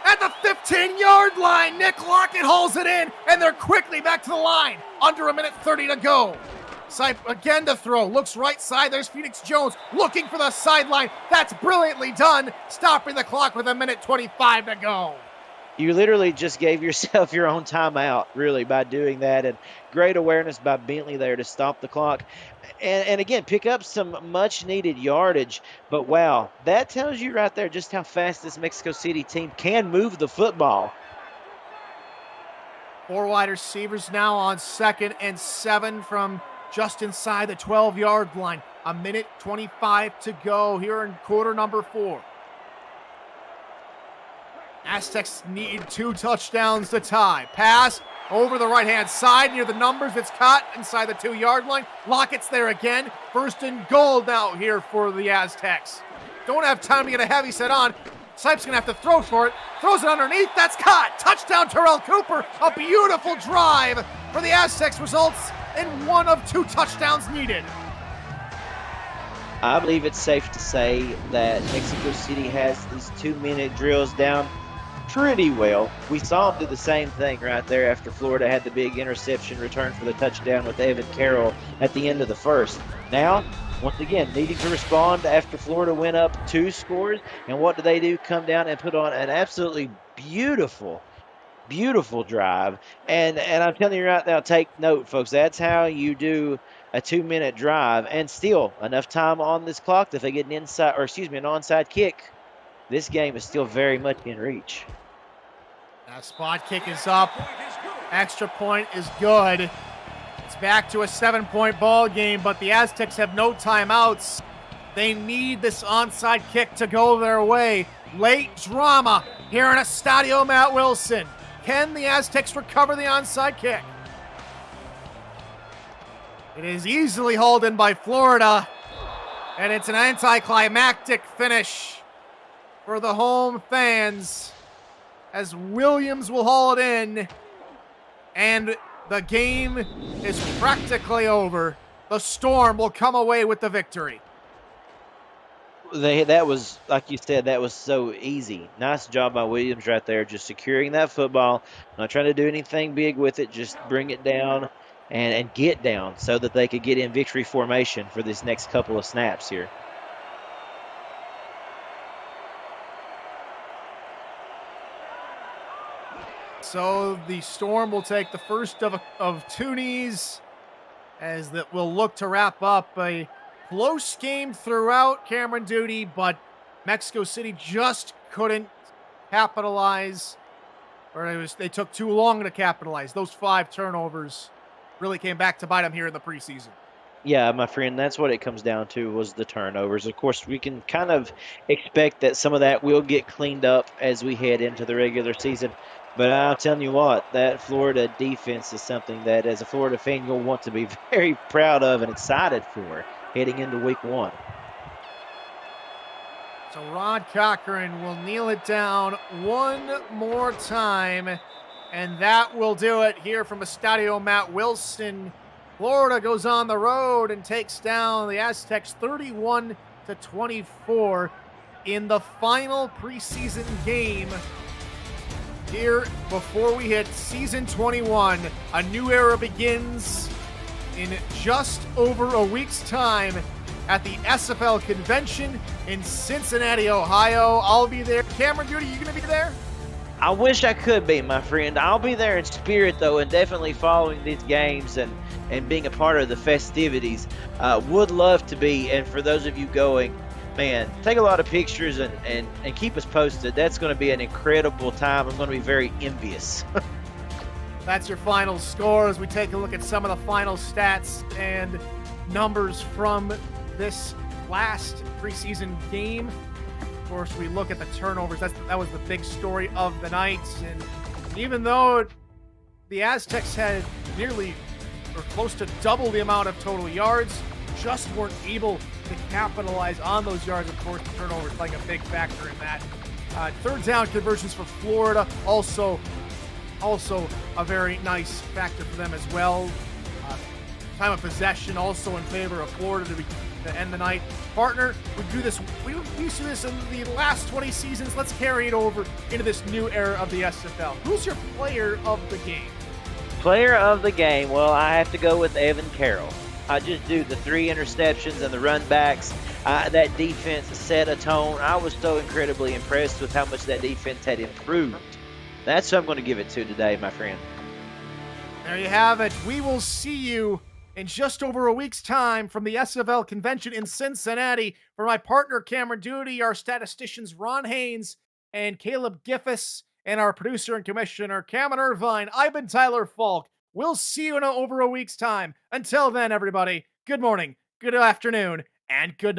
At the 15-yard line, Nick Lockett hauls it in, and they're quickly back to the line. Under a minute 30 to go. Sipe again to throw. Looks right side. There's Phoenix Jones looking for the sideline. That's brilliantly done. Stopping the clock with a minute 25 to go. You literally just gave yourself your own timeout, really, by doing that. And great awareness by Bentley there to stop the clock. And again, pick up some much-needed yardage. But, wow, that tells you right there just how fast this Mexico City team can move the football. 4 wide receivers now on 2nd and 7 from just inside the 12-yard line. A minute 25 to go here in quarter number 4. Aztecs need 2 touchdowns to tie. Pass over the right-hand side near the numbers. It's caught inside the 2-yard line. Lockett's there again. 1st and goal now here for the Aztecs. Don't have time to get a heavy set on. Sipe's going to have to throw for it. Throws it underneath. That's caught. Touchdown, Terrell Cooper. A beautiful drive for the Aztecs. Results in 1 of 2 touchdowns needed. I believe it's safe to say that Mexico City has these 2-minute drills down pretty well. We saw them do the same thing right there after Florida had the big interception return for the touchdown with Evan Carroll at the end of the first. Now, once again, needing to respond after Florida went up 2 scores. And what do? Come down and put on an absolutely beautiful drive. And I'm telling you right now, take note, folks. That's how you do a 2-minute drive. And still enough time on this clock that if they get an onside kick, this game is still very much in reach. That spot kick is up. Extra point is good. It's back to a 7-point ball game, but the Aztecs have no timeouts. They need this onside kick to go their way. Late drama here in Estadio Matt Wilson. Can the Aztecs recover the onside kick? It is easily hauled in by Florida, and it's an anticlimactic finish for the home fans as Williams will haul it in, and the game is practically over. The Storm will come away with the victory. That was, like you said, that was so easy. Nice job by Williams right there, just securing that football. Not trying to do anything big with it, just bring it down and get down so that they could get in victory formation for this next couple of snaps here. So the Storm will take the first of 2 knees as that will look to wrap up a close game throughout, Cameron Duty, but Mexico City just couldn't capitalize, or they took too long to capitalize. Those 5 turnovers really came back to bite them here in the preseason. Yeah, my friend, that's what it comes down to, was the turnovers. Of course, we can kind of expect that some of that will get cleaned up as we head into the regular season. But I'm telling you what, that Florida defense is something that, as a Florida fan, you'll want to be very proud of and excited for heading into week 1. So Rod Cochran will kneel it down one more time, and that will do it here from Estadio Matt Wilson. Florida goes on the road and takes down the Aztecs 31-24 in the final preseason game here before we hit season 21. A new era begins in just over a week's time at the SFL convention in Cincinnati, Ohio. I'll be there. Cameron Duty, you gonna be there? I wish I could be, my friend. I'll be there in spirit, though, and definitely following these games and being a part of the festivities. Would love to be, and for those of you going, man, take a lot of pictures and keep us posted. That's going to be an incredible time. I'm going to be very envious. That's your final score as we take a look at some of the final stats and numbers from this last preseason game. Of course, we look at the turnovers. That was the big story of the night. And even though the Aztecs had nearly or close to double the amount of total yards, just weren't able to capitalize on those yards. Of course, the turnovers playing a big factor in that. Third down conversions for Florida, also a very nice factor for them as well. Time of possession also in favor of Florida to be to end the night. Partner, we do this. We used to do this in the last 20 seasons. Let's carry it over into this new era of the SFL. Who's your player of the game? Player of the game, well, I have to go with Evan Carroll. I just do the 3 interceptions and the run backs. That defense set a tone. I was so incredibly impressed with how much that defense had improved. That's who I'm going to give it to today, my friend. There you have it. We will see you in just over a week's time from the SFL convention in Cincinnati. For my partner, Cameron Duty, our statisticians, Ron Haynes and Caleb Giffis, and our producer and commissioner, Cameron Irvine, I've been Tyler Falk. We'll see you in over a week's time. Until then, everybody, good morning, good afternoon, and good night.